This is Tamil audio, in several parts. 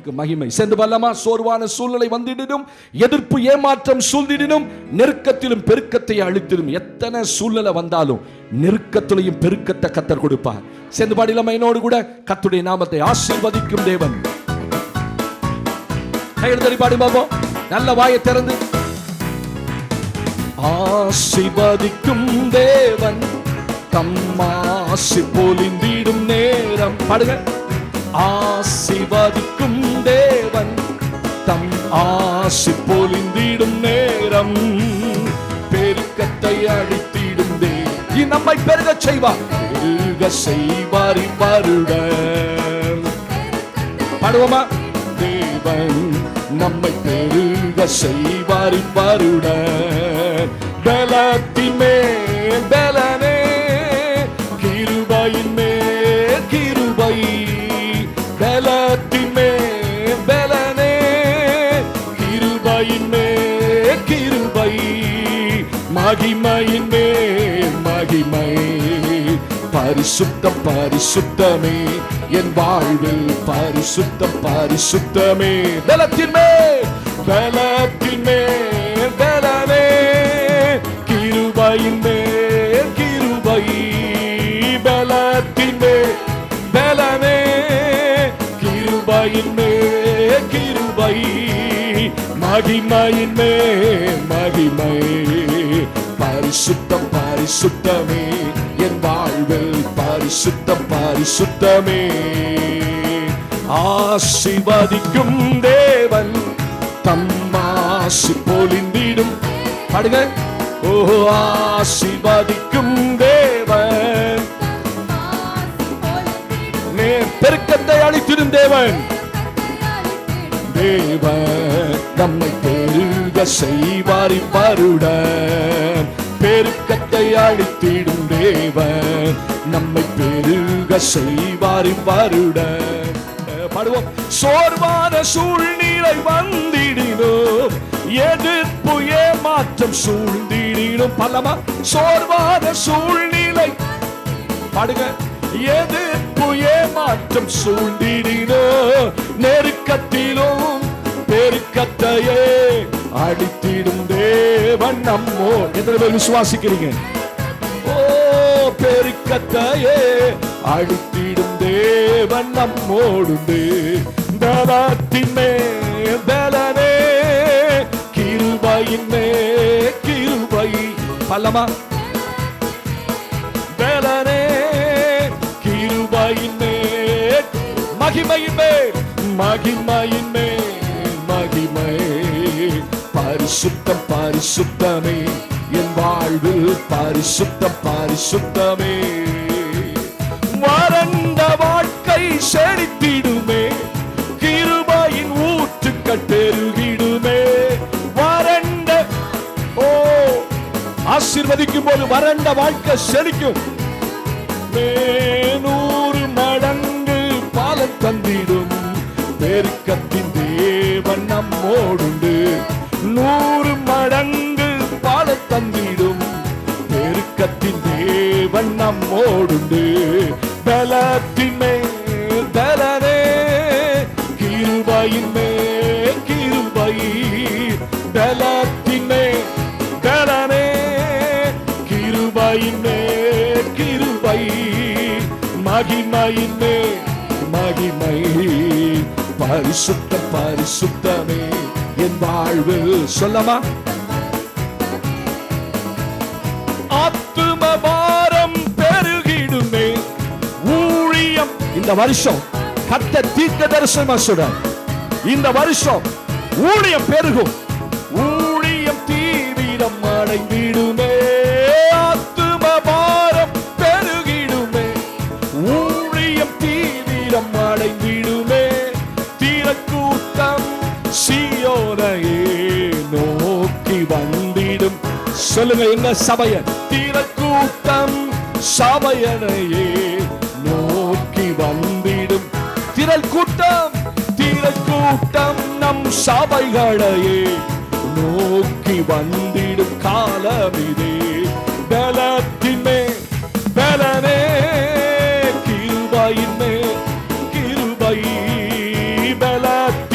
அவருக்கு மகிமை. சென்று பல்லமா. சோர்வான சூழ்நிலை வந்திடினும், எதிர்ப்பு ஏமாற்றம் சூழ்ந்திடினும், நெருக்கத்திலும் பெருக்கத்தை அளித்திடும். எத்தனை சூழ்நிலை வந்தாலும் நெருக்கத்திலையும் பெருக்கத்தை கர்த்தர் கொடுப்பார். சென்று பாடிலமா என்னோடு கூட. கர்த்தருடைய நாமத்தை ஆசீர்வதிக்கும் தேவன். கையெழுத்தடி பாடி பாப்போம். நல்ல வாயை திறந்து. ஆசீர்வதிக்கும் தேவன் தம்மாசி பொழிந்திடும் நேரம். பாடுங்க. ஆசீர்வதிக்கும் தேவன் தம் ஆசி பொழிந்திடும் நேரம், பெருக்கத்தை அழித்திடும் தேவன் நம்மை பெருக செய்வார். பெருக செய்வார் இவ்வருடம். பாடுவோமா. தேவன் நம்மை பெருக செய்வார் இவ்வருடம். பலத்தின் மேல் பலனே, கிருபையின் மேல் கிருபை. பலத்தின் மேல் பலனே, கிருபையின் மேல் கிருபை. மகிமையின் மேல் மகிமை. பரிசுத்தம் பரிசுத்தமே என் வாழ்வில், பரிசுத்தம் பரிசுத்தமே. பலத்தின் மேல் பலத்தின் மேல் பலனே, கிருபையின் மேல் கிருபை. பலத்தின் மேல் பலனே, கிருபையின் மேல் கிருபை. மகிமையின் மேல் மகிமை. பரிசுத்தம் பரிசுத்தமே என் வாழ்வில், பரிசுத்தம் பரிசுத்தமே. ஆசீர்வதிக்கும் தேவன் தம்மாசி பொழிந்திடும். பாடுங்க. ஓ ஆசீர்வதிக்கும் தேவன், பெருக்கத்தை அளித்திடும் தேவன். தேவன் நம்மை பெருக செய்வார் இவ்வருடம். பெருக்கத்தை அளித்திடும் தேவன் நம்மை பெருக செய்வார் இவ்வருடம். பாடுவோம். சோர்வான சூழ்நிலை வந்திடினும், எதிர்ப்பு ஏமாற்றம் சூழ்ந்திடினும். பல்லமா. சோர்வான சூழ்நிலை. பாடுங்க. எதிர்ப்பு ஏமாற்றம் சூழ்ந்திடினும், நெருக்கத்திலும் பெருக்கத்தையே அடித்திடும் தேவன் நம்மோ. எத்தனை பேர் விசுவாசிக்கிறீங்க? ஓ பெருக்கத்தையே அடித்திடும் தேவன் நம்மோடுண்டு. பலத்தின் மேல் பலனே, கிருபையின் மேல் கிருபை. பல்லமா. பலனே, கிருபையின் மேல் மகிமையின் மேல் மகிமையின் மேல் மகிமை. பரிசுத்தம் பரிசுத்தமே என் வாழ்வில், பரிசுத்தம் பரிசுத்தமே. வறண்ட வாழ்க்கை செழித்திடுமே, கிருபையின் ஊற்றுக்கள் பெருகிடுமே. வறண்ட ஓ ஆசீர்வதிக்கும் போது வறண்ட வாழ்க்கை செழிக்கும். 100 மடங்கு பாலம் தந்திடும் பெருக்கத்தின் தேவன் நம்மோடுண்டு. 100 மடங்கு பாலம் தந்திடும் பெருக்கத்தின் தேவன் நம்மோடுண்டு. பலத்தின் மேல் பலனே, கிருபையின் மேல் கிருபை. பலத்தின் மேல் பலனே, கிருபையின் மேல் கிருபை. மகிமையின் மேல் மகிமை. பரிசுத்தம் பரிசுத்தமே என் வாழ்வில். சொல்லமா. ஆத்தும பாரம் பெருகிடுமே. ஊழியம் இந்த வருஷம் கர்த்தர் தீர்க்க தரிசனமா சொல்றார். இந்த வருஷம் ஊழியம் பெருகும். ஊழியம் தீவிரம் அடைந்திடுமே. ஆத்தும பாரம் பெருகிடுமே. ஊழியம் தீவிரம் அடைந்திடுமே. தீரக்கூட்டம் சீயோனையே நோக்கி வந்திடும். சொல்லுங்க. எங்க சபைய தீரக்கூட்டம் சபையனையே நோக்கி வந்திடும். திரள் கூட்டம் தீரக்கூட்டம் நம் சபைகளையே நோக்கி வந்திடும் காலம் இதே. பலத்தின் மேல் பலனே, கிருபையின் மேல் கிருபை. பலத்தின்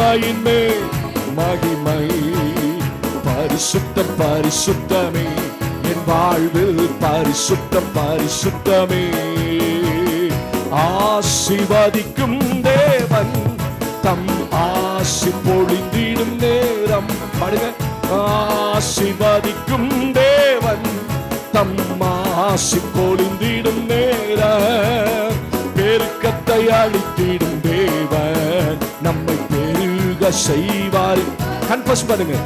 மகிமையின் மேல் மகிமை. பரிசுத்தம் பரிசுத்தமே, என் வாழ்வில் பரிசுத்தம் பரிசுத்தமே. ஆசீர்வதிக்கும் தேவன் தம் ஆசி பொழிந்திடும் நேரம். பாடுங்க. ஆசீர்வதிக்கும் தேவன் தம் ஆசி பொழிந்திடும் நேரம். பெருக்கத்தை அளித்திடும் தேவன் நம்மை பெருக செய்வார். கன்ஃபஸ் பண்ணுங்க.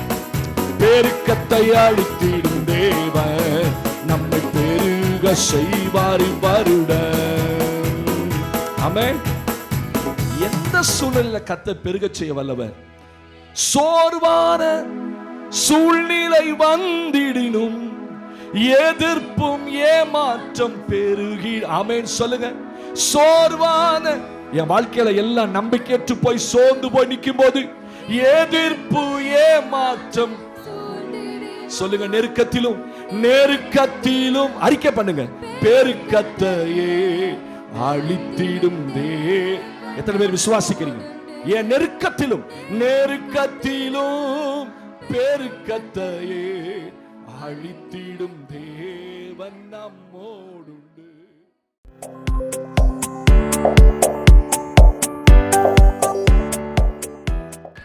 பெருக்கத்தை அளித்திடும் தேவன் நம்மை பெருக செய்வார் வருடம். ஆமென். எந்த சூழ்நிலையில கர்த்தர் பெருக செய்ய வல்லவர்? சோர்வான சூழ்நிலை வந்திடினும் எதிர்ப்பும் ஏமாற்றம் பெருகி. ஆமென் சொல்லுங்க. சோர்வான என் வாழ்க்கையில எல்லாம் நம்பிக்கையற்று போய் சோர்ந்து போய் நிற்கும் போது எதிர்ப்பு ஏமாற்றம் சொல்லுங்க. நெருக்கத்திலும் நெருக்கத்திலும் அறிக்கை பண்ணுங்க. பெருக்கத்தையே அழித்திடும் தே. எத்தனை பேர் விசுவாசிக்கிறீங்க? ஏன் நெருக்கத்திலும் நெருக்கத்திலும் பெருக்கத்தையே அழித்திடும் தேவன் நம்மோடுண்டு.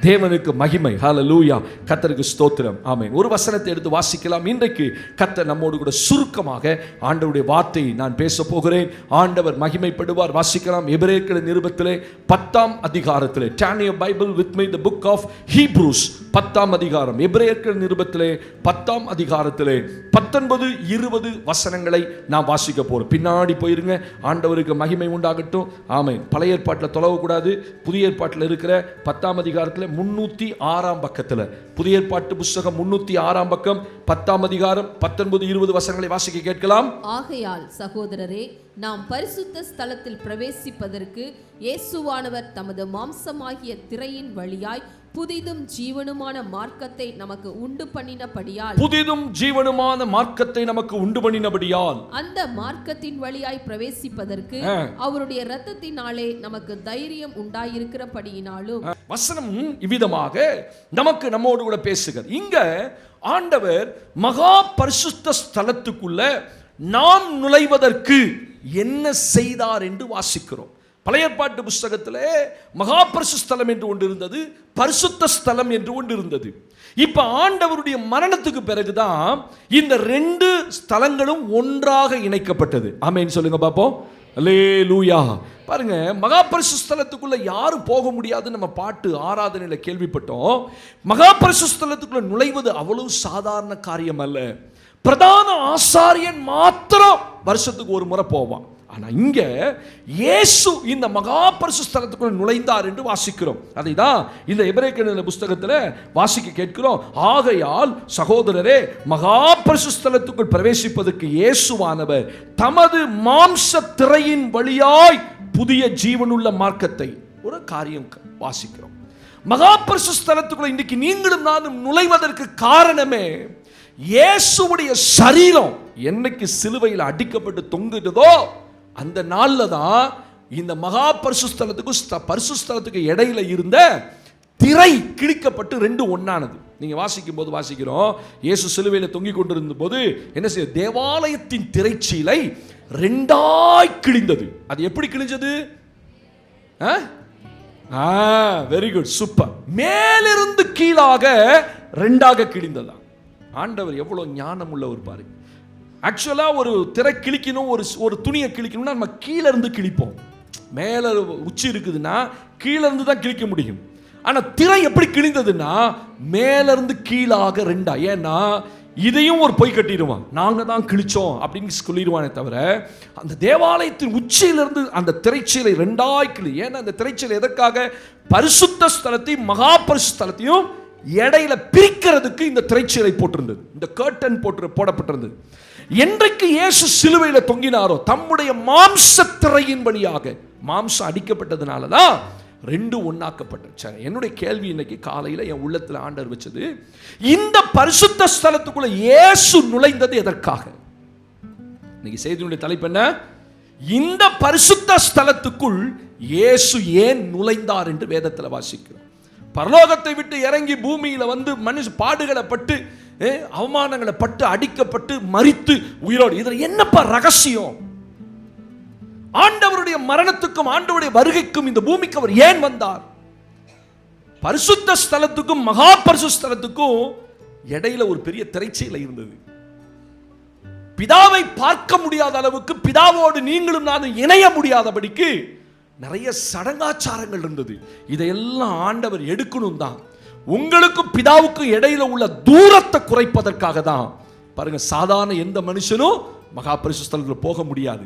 தேவனுக்கு மகிமை. ஹல்லேலூயா. கர்த்தருக்கு ஸ்தோத்திரம். ஆமென். ஒரு வசனத்தை எடுத்து வாசிக்கலாம். இன்றைக்கு கர்த்தர் நம்மோடு கூட சுருக்கமாக ஆண்டவருடைய வார்த்தையை நான் பேச போகிறேன். ஆண்டவர் மகிமைப்படுவார். வாசிக்கலாம். எபிரேயர்களின் நிருபத்திலே 10ஆம் அதிகாரத்திலே. Turn your Bible with me, the book of Hebrews 10ஆம் அதிகாரம். எபிரேயர்களின் நிருபத்திலே 10ஆம் அதிகாரத்திலே 19, 20 வசனங்களை நான் வாசிக்க போறேன். பின்னாடி போயிருங்க. ஆண்டவருக்கு மகிமை உண்டாகட்டும். ஆமென். பழைய ஏற்பாட்டில் தொலைவக்கூடாது. புதிய ஏற்பாட்டில் இருக்கிற 10ஆம் அதிகாரத்தில் 306ஆம் பக்கத்தில், புதிய ஏற்பாட்டு புத்தகம் 306ஆம் பக்கம் 10ஆம் அதிகாரம் 19, 20 வசனங்களை வாசிக்க கேட்கலாம். ஆகையால் சகோதரரே, நாம் பரிசுத்த ஸ்தலத்தில் பிரவேசிப்பதற்கு இயேசுவானவர் தமது மாம்சமாகிய திரையின் வழியாய் புதிதும் ஜீவனுமான மார்க்கத்தை நமக்கு உண்டு பண்ணினபடியால், புதிதும் ஜீவனுமான மார்க்கத்தை நமக்கு உண்டு பண்ணினபடியால், அந்த மார்க்கத்தின் வழியாய் பிரவேசிப்பதற்கு அவருடைய இரத்தத்தினாலே நமக்கு தைரியம் உண்டாயிருக்கிறபடியினாலும். வசனம் இவ்விதமாக நமக்கு நம்மோடு கூட பேசுகிறார். இங்க ஆண்டவர் மகா பரிசுத்த ஸ்தலத்துக்குள்ள நாம் நுழைவதற்கு என்ன செய்தார் என்று வாசிக்கிறோம். பழைய ஏற்பாட்டு புத்தகத்திலே மகா பரிசுத்த ஸ்தலம் என்று ஒன்று இருந்தது, பரிசுத்த ஸ்தலம் என்று ஒன்று இருந்தது. இப்ப ஆண்டவருடைய மரணத்துக்கு பிறகுதான் இந்த ரெண்டு ஸ்தலங்களும் ஒன்றாக இணைக்கப்பட்டது. ஆமென் சொல்லுங்க பாப்போம். அல்லேலூயா. பாருங்க, மகா பரிசுத்த ஸ்தலத்துக்குள்ள யாரும் போக முடியாதுன்னு நம்ம பாட்டு ஆராதனையில கேள்விப்பட்டோம். மகா பரிசுத்த ஸ்தலத்துக்குள்ள நுழைவது அவ்வளவு சாதாரண காரியம் அல்ல. பிரதான ஆசாரியன் மாத்திரம் வருஷத்துக்கு ஒரு முறை போவான். ஆனா இங்க இயேசு இந்த மகா பரிசுத்த ஸ்தலத்துக்குள் நுழைந்தார் என்று வாசிக்கிறோம். அதை தான் இந்த எபிரேயர் புத்தகத்தில் வாசிக்க கேட்கிறோம். ஆகையால் சகோதரரே, மகா பரிசுத்த ஸ்தலத்துக்குள் பிரவேசிப்பதற்கு இயேசுவானவர் தமது மாம்ச திரையின் வழியாய் புதிய ஜீவனுள்ள மார்க்கத்தை, ஒரு காரியம் வாசிக்கிறோம். மகா பரிசுத்த ஸ்தலத்துக்குள்ள இன்னைக்கு நீங்களும் நானும் நுழைவதற்கு காரணமே இயேசுவுடைய சரீரம் என்னைக்கு சிலுவையில் அடிக்கப்பட்டு தொங்குதோ அந்த நாள்ல தான் இந்த மகா பரிசுத்த ஸ்தலத்துக்கும் பரிசுத்த ஸ்தலத்துக்கு இடையில இருந்த திரை கிழிக்கப்பட்டு ரெண்டு ஒன்னானது. நீங்க வாசிக்கும் போது வாசிக்கிறோம், இயேசு சிலுவையில் தொங்கிக் கொண்டிருந்த போது என்ன செய்ய, தேவாலயத்தின் திரைச்சீலை ரெண்டாய் கிழிந்தது. அது எப்படி கிழிஞ்சது? Very good, super. மேலிருந்து கீழாக ரெண்டாக கிழிந்ததா. ஆண்டவர் எவ்வளவு ஞானம் உள்ளவர் பாருங்க. ஆக்சுவலா ஒரு திரை கிழிக்கணும், ஒரு துணியை கிழிக்கணும்னா நம்ம கீழே இருந்து கிழிப்போம். மேல உச்சி இருக்குதுன்னா கீழே இருந்து தான் கிழிக்க முடியும். ஆனா திரை எப்படி கிழிந்ததுன்னா மேல இருந்து கீழாக ரெண்டா. ஏன்னா இதையும் ஒரு பொய் கட்டிடுவான், நாங்க தான் கிழிச்சோம் அப்படின்னு சொல்லிடுவானே தவிர அந்த தேவாலயத்தின் உச்சியிலிருந்து அந்த திரைச்சீலை ரெண்டாய் கிளி. ஏன்னா அந்த திரைச்சீலை எதற்காக? பரிசுத்த ஸ்தலத்தையும் மகா பரிசுத்த ஸ்தலத்தையும் இடையில பிரிக்கிறதுக்கு இந்த திரைச்சீலை போட்டிருந்தது, இந்த கர்டன் போடப்பட்டிருந்தது. என்றைக்கு இயேசு சிலுவையில தொங்கினாரோ தம்முடைய மாம்ச திரையின் வழியாக, மாம்சம் அடிக்கப்பட்டதுனால தான் ரெண்டு ஒன்னாக்கப்பட்ட. என்னுடைய கேள்வி இன்னைக்கு காலையில என் உள்ளத்துல ஆண்டவர் வச்சது, இந்த பரிசுத்த ஸ்தலத்துக்குள்ள இயேசு நுழைந்தது எதற்காக? இன்னைக்கு செய்தியுடைய தலைப்பு என்ன? இந்த பரிசுத்த ஸ்தலத்துக்குள் இயேசு ஏன் நுழைந்தார் என்று வேதத்தில் வாசிக்கிறோம். பரலோகத்தை விட்டு இறங்கி பூமியில வந்து மனுஷ பாடுகளை பட்டு அவமானங்களை பட்டு அடிக்கப்பட்டு மரித்து உயிரோடு. இதுல என்னப்பா ரகசியம்? ஆண்டவருடைய மரணத்துக்கும் ஆண்டவருடைய வருகைக்கும் இந்த பூமிக்கு அவர் ஏன் வந்தார்? பரிசுத்த ஸ்தலத்துக்கும் மகா பரிசுத்த ஸ்தலத்துக்கும் இடையில ஒரு பெரிய திரைச்சீலை இருந்தது. பிதாவை பார்க்க முடியாத அளவுக்கு, பிதாவோடு நீங்களும் நானும் இணைய முடியாதபடிக்கு நிறைய சடங்காச்சாரங்கள் இருந்தது. இதையெல்லாம் ஆண்டவர் எடுக்கணும் தான். உங்களுக்கும் பிதாவுக்கும் இடையில உள்ள தூரத்தை குறைப்பதற்காக தான். பாருங்க, சாதாரண எந்த மனுஷனும் மகா பரிசுத்த ஸ்தலத்தில் போக முடியாது.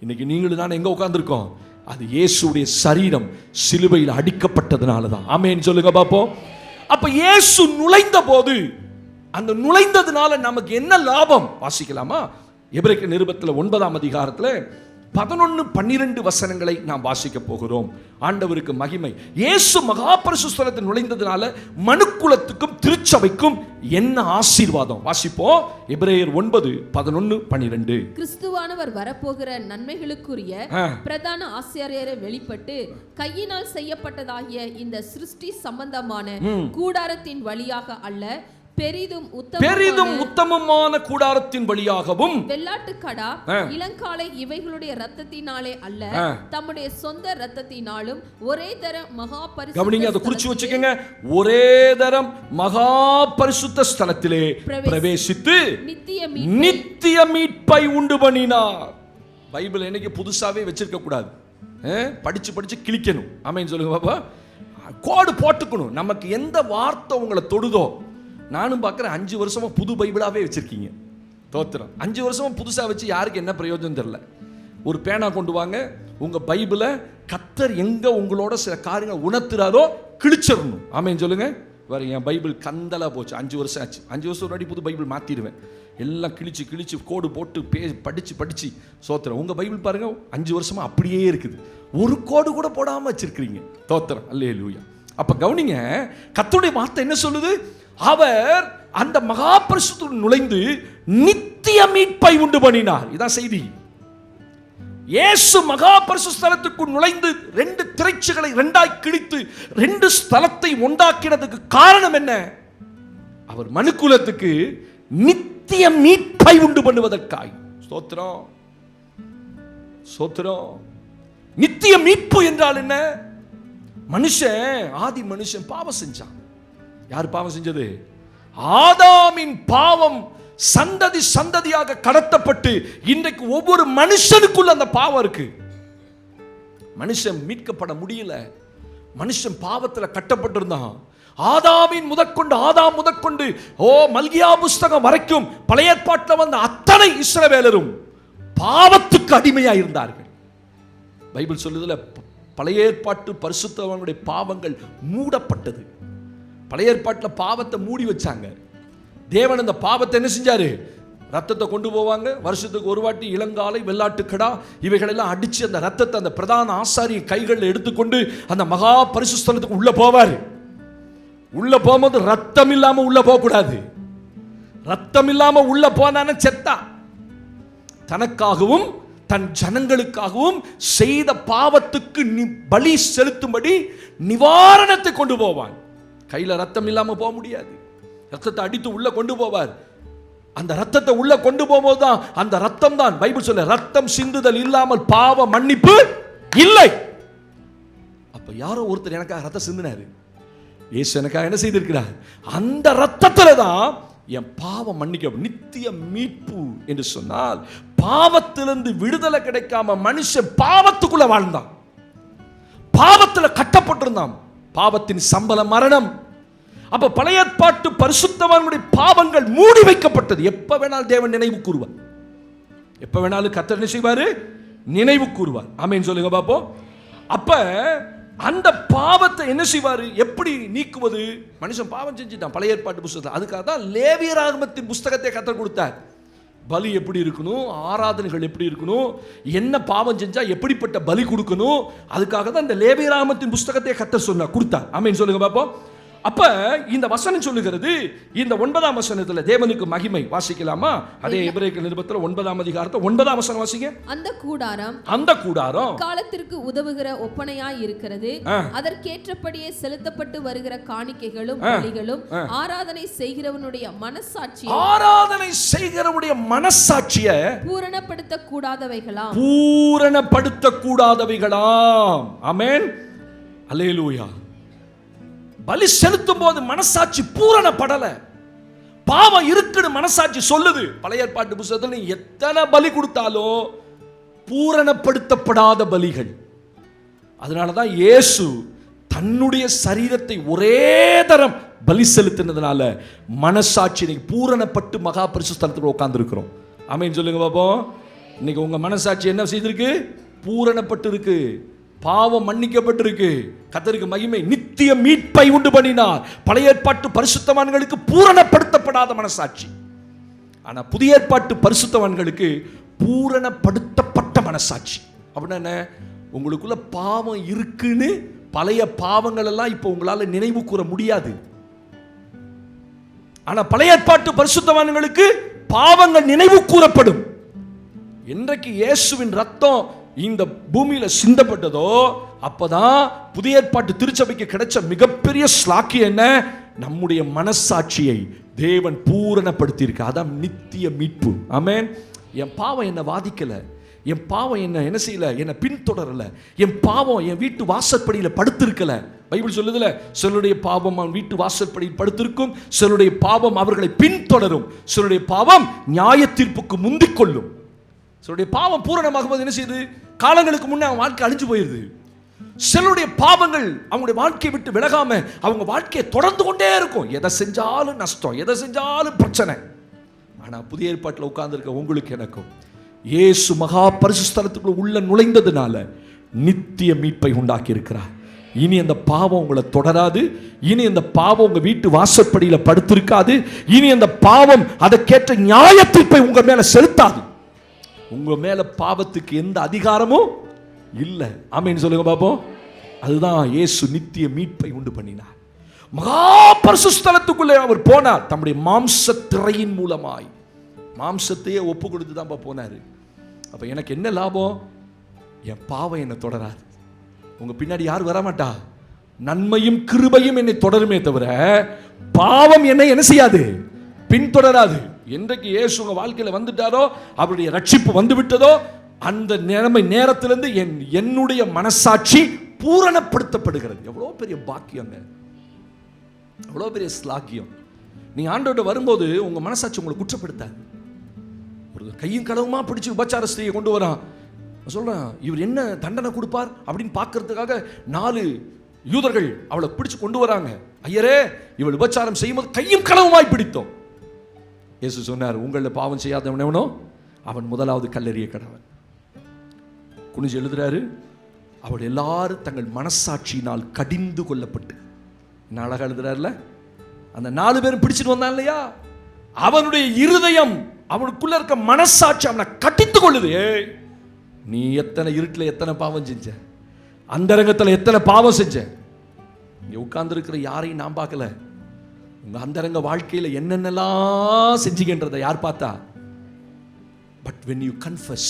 இன்னைக்கு நீங்களும் நான் எங்க உட்கார்ந்திருக்கோம்? அது இயேசுடைய சரீரம் சிலுவையில் அடிக்கப்பட்டதுனால தான். ஆமென் சொல்லுங்க பாப்போம். அப்ப இயேசு நுழைந்த போது, அந்த நுழைந்ததுனால நமக்கு என்ன லாபம்? வாசிக்கலாமா? எபிரேயர் நிருபத்தில் 9ஆம் அதிகாரத்தில் 11-12 வசனங்களை நாம் வாசிக்க போகிறோம். ஆண்டவருக்கு மகிமை. இயேசு மகா பரிசுத்த ஸ்தலத்தில் நுழைந்ததுனால மனுக்குலத்துக்கும் திருச்சபைக்கும் என்ன ஆசீர்வாதம்? வாசிப்போம். எபிரேயர் 9:11-12. கிறிஸ்துவானவர் வரப்போகிற நன்மைகளுக்குரிய பிரதான ஆசாரியரை வெளிப்பட்டு கையினால் செய்யப்பட்டதாகிய இந்த சிருஷ்டி சம்பந்தமான கூடாரத்தின் வழியாக அல்ல, பெரிதும் உத்தமமான கூடாரத்தின் வழியாகவும் வெள்ளாட்டுக்கடா இளங்காளை இவைகளுடைய இரத்தத்தினாலே அல்ல, தம்முடைய சொந்த இரத்தத்தினாலும் ஒரே தரம் மகா பரிசுத்த, கவனிங்க, அதை குறிச்சு வச்சுக்கங்க, ஒரே தரம் மகா பரிசுத்த ஸ்தலத்திலே பிரவேசித்து நித்திய மீட்பை உண்டு பண்ணினார். பைபிள் என்னைக்கு புதுசாவே வச்சிருக்க கூடாது, படிச்சு கிழிக்கணும். ஆமென் சொல்லுங்க பாப்பா. கோடு போட்டுக்கணும். நமக்கு எந்த வார்த்தை உங்களை தொடுதோ. நானும் பார்க்குறேன், 5 வருஷமா புது பைபிளாவே வச்சிருக்கீங்க. தோத்திரம். 5 வருஷமா புதுசாக வச்சு யாருக்கு என்ன பிரயோஜனம் தெரியல. ஒரு பேனா கொண்டு வாங்க, உங்க பைபிளை கர்த்தர் எங்க உங்களோட சில காரியங்கள் உணர்த்துறாரோ கிழிச்சிடணும். ஆமென் சொல்லுங்க. வேற என் பைபிள் கந்தலா போச்சு. 5 வருஷம் ஆச்சு. 5 வருஷம் முன்னாடி புது பைபிள் மாத்திடுவேன். எல்லாம் கிழிச்சு கோடு போட்டு படிச்சு சோத்திரம். உங்க பைபிள் பாருங்க, 5 வருஷமா அப்படியே இருக்குது. ஒரு கோடு கூட போடாம வச்சிருக்கிறீங்க. தோத்திரம். அல்லேலூயா. அப்ப கவனிங்க, கர்த்தருடைய வார்த்தை என்ன சொல்லுது? அவர் அந்த மகா பரிசுத்தத்தில் நுழைந்து நித்திய மீட்பை உண்டு பண்ணினார். இதான் செய்தி. இயேசு மகா பரிசுத்த ஸ்தலத்துக்குள் நுழைந்து 2 திரைச்சுகளை 2ஆய் கிழித்து 2 ஸ்தலத்தை உண்டாக்கினதுக்கு காரணம் என்ன? அவர் மனுக்குலத்துக்கு நித்திய மீட்பை உண்டு பண்ணுவதற்காய். ஸ்தோத்திரம், ஸ்தோத்திரம். நித்திய மீட்பு என்றால் என்ன? ஆதி மனுஷன் பாவம் செஞ்சான். யார் பாவம் செஞ்சது? ஆதாமின் பாவம் சந்ததியாக கடத்தப்பட்டு இன்றைக்கு ஒவ்வொரு மனுஷனுக்குள்ள அந்த பாவம் இருக்கு. மனுஷன் மீட்கப்பட முடியல. மனுஷன் பாவத்துல கட்டப்பட்டிருந்தான். ஆதாம் முதற்கொண்டு மல்கியா புஸ்தகம் வரைக்கும் பழைய ஏற்பாட்டில் வந்த அத்தனை இஸ்ரவேலரும் பாவத்துக்கு அடிமையா இருந்தார்கள். பைபிள் சொல்லுதுல, பழைய ஏற்பாட்டு பரிசுத்தவான்களுடைய பாவங்கள் மூடப்பட்டது. பழைய ஏற்பாட்டில் பாவத்தை மூடி வச்சாங்க. தேவன் அந்த பாவத்தை என்ன செஞ்சாரு? ரத்தத்தை கொண்டு போவாங்க. வருஷத்துக்கு ஒரு வாட்டி இளங்காலை, வெள்ளாட்டுக்கடா இவைகளெல்லாம் அடிச்சு அந்த ரத்தத்தை அந்த பிரதான ஆசாரிய கைகளில் எடுத்துக்கொண்டு அந்த மகா பரிசுத்த ஸ்தலத்துக்கு உள்ள போவார். உள்ள போகும்போது ரத்தம் இல்லாம உள்ள போகக்கூடாது. ரத்தம் இல்லாம உள்ள போனான செத்தா. தனக்காகவும் தன் ஜனங்களுக்காகவும் செய்த பாவத்துக்கு பலி செலுத்தும்படி நிவாரணத்தை கொண்டு போவான். கையில ரத்தம் இல்லாம போக முடியாது. ரத்தத்தை அடித்து உள்ள கொண்டு போவார். அந்த ரத்தத்தை உள்ள கொண்டு போகும்போதுதான் அந்த ரத்தம் தான் பைபிள் சொல்ல, ரத்தம் சிந்துதல் இல்லாமல் பாவ மன்னிப்பு இல்லை. அப்ப யாரோ ஒருத்தர் எனக்காக ரத்தம் சிந்தினாரு. இயேசு எனக்காக என்ன செய்திருக்கிறார்? அந்த ரத்தத்துல தான் என் பாவம் மன்னிக்க. நித்திய மீட்பு என்று சொன்னால் பாவத்திலிருந்து விடுதலை கிடைக்காம மனுஷன் பாவத்துக்குள்ள வாழ்ந்தான். பாவத்துல கட்டப்பட்டிருந்தான். பாவத்தின் சம்பளம் மரணம். அப்ப பழைய ஏற்பாட்டு பரிசுத்தவான்களுடைய பாவங்கள் மூடி வைக்கப்பட்டது. எப்ப வேணாலும் தேவன் நினைவு கூறுவார். எப்ப வேணாலும் கர்த்தர் என்ன செய்வாரு? நினைவு கூறுவார். ஆமென் சொல்லுங்க பாப்போம். அப்ப அந்த பாவத்தை என்ன செய்வாரு? எப்படி நீக்குவது? மனுஷன் பாவம் செஞ்சுட்டான் பழைய ஏற்பாட்டு புஸ்தகத்தில். அதுக்காக தான் லேவியராகமத்தின் புஸ்தகத்தை கர்த்தர் கொடுத்தார். பலி எப்படி இருக்கணும், ஆராதனைகள் எப்படி இருக்கணும், என்ன பாவம் செஞ்சா எப்படிப்பட்ட பலி கொடுக்கணும், அதுக்காக தான் இந்த லேவியராகமத்தின் புஸ்தகத்தை கர்த்தர் சொன்னார், கொடுத்தார். ஆமென் சொல்லுங்க பாப்போம். அப்ப இந்த வசனம் சொல்லுகிறது, இந்த 9ஆம் வசனத்துல தேவனுக்கு மகிமை. வாசிக்கலாமா? அதே எபிரேயர் நிருபத்துல 9ஆம் அதிகாரத்தை 9ஆம் வசனம் வாசிங்க. அந்த கூடாரம் காலத்திற்கு உதவுகிற ஒப்பனையாய் இருக்கிறது. அதற்கேற்றபடியே செலுத்தப்பட்டு வருகிற காணிக்கைகளும் பலிகளும் ஆராதனை செய்கிறவனுடைய மனசாட்சியை பூரணப்படுத்த கூடாதவைகளாம். ஆமென், அல்லேலூயா. பலி செலுத்தும் போது மனசாட்சி பூரணப்படல, பாவம் இருக்குன்னு மனசாட்சி சொல்லுது. பழைய ஏற்பாட்டு புத்தகத்தில் நீ எத்தனை பலி கொடுத்தாலும் பூரணப்படுத்தப்படாத பலிகள். அதனாலதான் இயேசு தன்னுடைய சரீரத்தை ஒரே தரம் பலி செலுத்தினதுனால மனசாட்சி பூரணப்பட்டு மகா பரிசுத்த ஸ்தலத்தில் உட்கார்ந்து இருக்கிறோம். ஆமென் சொல்லுங்க பாப்போம். இன்னைக்கு உங்க மனசாட்சி என்ன செய்திருக்கு? பூரணப்பட்டு இருக்கு, பாவம் மன்னிக்கப்பட்டிருக்கு. கர்த்தருக்கு மகிமை. நித்திய மீட்பை உண்டு பண்ணினார். பழைய ஏற்பாட்டு பரிசுத்தவான்களுக்கு பூரணப்படுத்தப்படாத மனசாட்சி. ஆனா புதிய ஏற்பாட்டு பரிசுத்தவான்களுக்கு பூரணப்படுத்தப்பட்ட மனசாட்சி. அப்படின்னா என்ன? உங்களுக்குள்ள பாவம் இருக்குன்னு பழைய பாவங்கள் எல்லாம் இப்ப உங்களால நினைவு கூற முடியாது. ஆனா பழைய ஏற்பாட்டு பரிசுத்தவான்களுக்கு பாவங்கள் நினைவு கூறப்படும். என்றைக்கு இயேசுவின் ரத்தம் இந்த பூமியில சிந்தப்பட்டதோ அப்பதான் புதிய ஏற்பாட்டு திருச்சபைக்கு கிடைச்ச மிகப்பெரிய ஸ்லாக்கியம் என்ன? நம்முடைய மனசாட்சியை தேவன் பூரணப்படுத்தி இருக்கு. அதான் நித்திய மீட்பு. ஆமென். என் பாவம் என்ன வாதிக்கல, என் பாவம் என்ன செய்யல, என்னை பின்தொடரல, என் பாவம் என் வீட்டு வாசற்படியில படுத்திருக்கல. பைபிள் சொல்லுதுல, சிலருடைய பாவம் அவன் வீட்டு வாசற்படியில் படுத்திருக்கும், சிலருடைய பாவம் அவர்களை பின்தொடரும், சிலருடைய பாவம் நியாய தீர்ப்புக்கு முந்திக் கொள்ளும். சிலருடைய பாவம் பூரணமாகும் போது என்ன செய்யுது? காலங்களுக்கு முன்னே அவன் வாழ்க்கை அழிஞ்சு போயிருது. சிலருடைய பாவங்கள் அவங்களுடைய வாழ்க்கையை விட்டு விலகாம அவங்க வாழ்க்கையை தொடர்ந்து கொண்டே இருக்கும். எதை செஞ்சாலும் நஷ்டம், எதை செஞ்சாலும் பிரச்சனை. ஆனா புதிய ஏற்பாட்டில் உட்கார்ந்து இருக்க உங்களுக்கு எனக்கும் இயேசு மகா பரிசுத்த ஸ்தலத்துக்குள்ள உள்ள நுழைந்ததுனால நித்திய மீட்பை உண்டாக்கி இருக்கிறார். இனி அந்த பாவம் உங்களை தொடராது. இனி அந்த பாவம் உங்க வீட்டு வாசற்படியில படுத்திருக்காது. இனி அந்த பாவம் அதற்கேற்ற நியாய தீர்ப்பை உங்க மேல செலுத்தாது. உங்க மேல பாவத்துக்கு எந்த அதிகாரமும் இல்லை. ஆமென் சொல்லுங்க பாப்போம். அதுதான் இயேசு நித்திய மீட்பை உண்டு பண்ணினார். மகா பரிசுத்த ஸ்தலத்துக்குள்ளே அவர் போனார். தம்முடைய மாம்ச திரையின் மூலமாய் மாம்சத்தையே ஒப்பு கொடுத்து தான் போனாரு. அப்ப எனக்கு என்ன லாபம்? என் பாவம் என்னை தொடராது. உங்க பின்னாடி யார் வரமாட்டா. நன்மையும் கிருபையும் என்னை தொடருமே தவிர பாவம் என்னை என்ன செய்யாது, பின்தொடராது. என்றைக்கு இயேசு உங்க வாழ்க்கையில வந்துட்டாரோ, அவருடைய ரட்சிப்பு வந்து விட்டதோ, அந்த நேரத்திலிருந்து என்னுடைய மனசாட்சி பூரணப்படுத்தப்படுகிறது. எவ்வளவு பெரிய பாக்கியங்க, எவ்வளவு பெரிய ஸ்லாக்கியம். நீங்க ஆண்டவர்கிட்ட வரும்போது உங்க மனசாட்சி உங்களை குற்றப்படுத்தாது. ஒரு கையும் களவுமா பிடிச்சு உபச்சார ஸ்திரியை கொண்டு வரான். சொல்றான், இவர் என்ன தண்டனை கொடுப்பார் அப்படின்னு பார்க்கறதுக்காக 4 யூதர்கள் அவளை பிடிச்சு கொண்டு வராங்க. ஐயரே, இவள் உபச்சாரம் செய்யும்போது கையும் களவுமாய் பிடித்தோம். இயேசு சொன்னார், உங்களில் பாவம் செய்யாதவன் எவனோ அவன் முதலாவது கல்லெறிய கடவன். குனிஞ்சு எழுதுறாரு, அவள் எல்லாரும் தங்கள் மனசாட்சியினால் கடிந்து கொள்ளப்பட்டு. என்ன அழகா எழுதுறாருல. அந்த 4 பேரும் பிடிச்சிட்டு வந்தான் இல்லையா, அவனுடைய இருதயம், அவனுக்குள்ள இருக்க மனசாட்சி அவனை கட்டித்து கொள்ளுது. நீ எத்தனை இருட்டில் எத்தனை பாவம் செஞ்ச, அந்தரங்கத்தில் எத்தனை பாவம் செஞ்ச. இங்க உட்கார்ந்து இருக்கிற யாரையும் நான் பார்க்கல. உங்க அந்தரங்க வாழ்க்கையில என்னென்னலாம் செஞ்சீங்கன்றதை யார் பார்த்தா? But when you confess.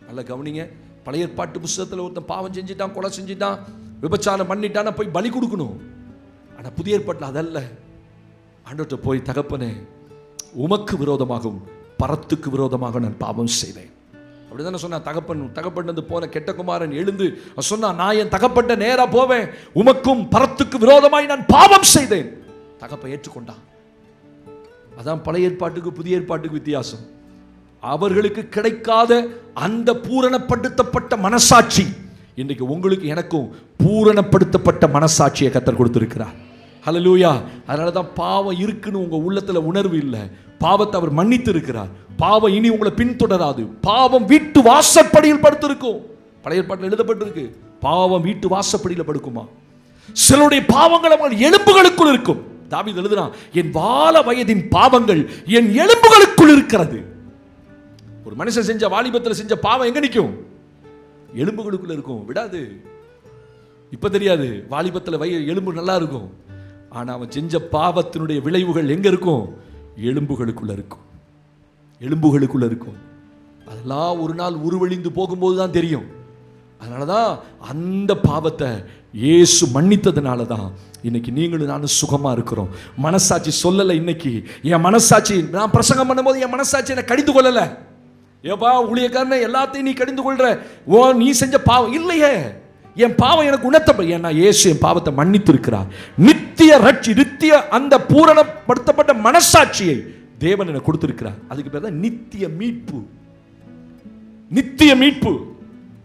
நல்லா கவனிங்க. பழைய ஏற்பாட்டு புத்தகத்தில் ஒருத்தன் பாவம் செஞ்சிட்டான், கொலை செஞ்சிட்டான், விபச்சாரம் பண்ணிட்டான், போய் பலி கொடுக்கணும். ஆனா புதிய ஏற்பாட்டில் அதல்ல. ஆண்டவர்கிட்ட போய், தகப்பனே, உமக்கு விரோதமாகவும் பரத்துக்கு விரோதமாக நான் பாவம் செய்தேன். அப்படிதானே சொன்னா. தகப்பன் போன கெட்ட குமாரன் எழுந்து சொன்னா, நான் என் தகப்பட்ட நேரா போவேன், உமக்கும் பரத்துக்கு விரோதமாய் நான் பாவம் செய்தேன். தகப்ப ஏற்றுக்கொண்டான். அதான் பழைய ஏற்பாட்டுக்கு புதிய ஏற்பாட்டுக்கு வித்தியாசம். அவர்களுக்கு கிடைக்காத அந்த பூரணப்படுத்தப்பட்ட மனசாட்சி இன்றைக்கு உங்களுக்கு எனக்கும் பூரணப்படுத்தப்பட்ட மனசாட்சியை கர்த்தர் கொடுத்திருக்கிறார். ஹல்லேலூயா. அதனாலதான் பாவம் இருக்குன்னு உங்க உள்ளத்துல உணர்வு இல்லை. பாவத்தை அவர் மன்னித்து இருக்கிறார். பாவம் இனி உங்களை பின்தொடராது. பாவம் வீட்டு வாசற்படியில் படுத்திருக்கும். பழைய ஏற்பாட்டில் எழுதப்பட்டிருக்கு, பாவம் வீட்டு வாசப்படியில் படுக்குமா. சிலருடைய பாவங்கள் அவர்கள் எலும்புகளுக்குள் இருக்கும். தாவீது எழுதுறான், என் வால வயதின் பாவங்கள் என் எலும்புகளுக்குள் இருக்கிறது. ஒரு மனுஷன் செஞ்ச வாலிபத்தில் செஞ்ச பாவம் எங்க நிற்கும்? எலும்புகளுக்குள்ள இருக்கும், விடாது. இப்ப தெரியாது, வாலிபத்தில் எலும்பு நல்லா இருக்கும். ஆனா அவன் செஞ்ச பாவத்தினுடைய விளைவுகள் எங்க இருக்கும்? எலும்புகளுக்குள்ள இருக்கும். எலும்புகளுக்குள்ள இருக்கும். அதெல்லாம் ஒரு நாள் உருவழிந்து போகும்போது தான் தெரியும். அதனாலதான் அந்த பாவத்தை இயேசு மன்னித்ததுனால தான் இன்னைக்கு நீங்களும் நானும் சுகமா இருக்கிறோம். மனசாட்சி சொல்லலை. இன்னைக்கு என் மனசாட்சி, நான் பிரசங்கம் பண்ணும்போது என் மனசாட்சி என்னை கடிந்து கொள்ளல. ஏப்பா ஊழியக்காரனை எல்லாத்தையும் நீ கடிந்து கொள்ற, நீ செஞ்ச பாவம் இல்லையே, என் பாவம் எனக்கு உணர்த்த, ஏன்னா இயேசு என் பாவத்தை மன்னித்து இருக்கிறார். நித்திய அந்த பூரணப்படுத்தப்பட்ட மனசாட்சியை தேவன் எனக்கு கொடுத்திருக்கிறார். அதுக்கு பேர் தான் நித்திய மீட்பு. நித்திய மீட்பு.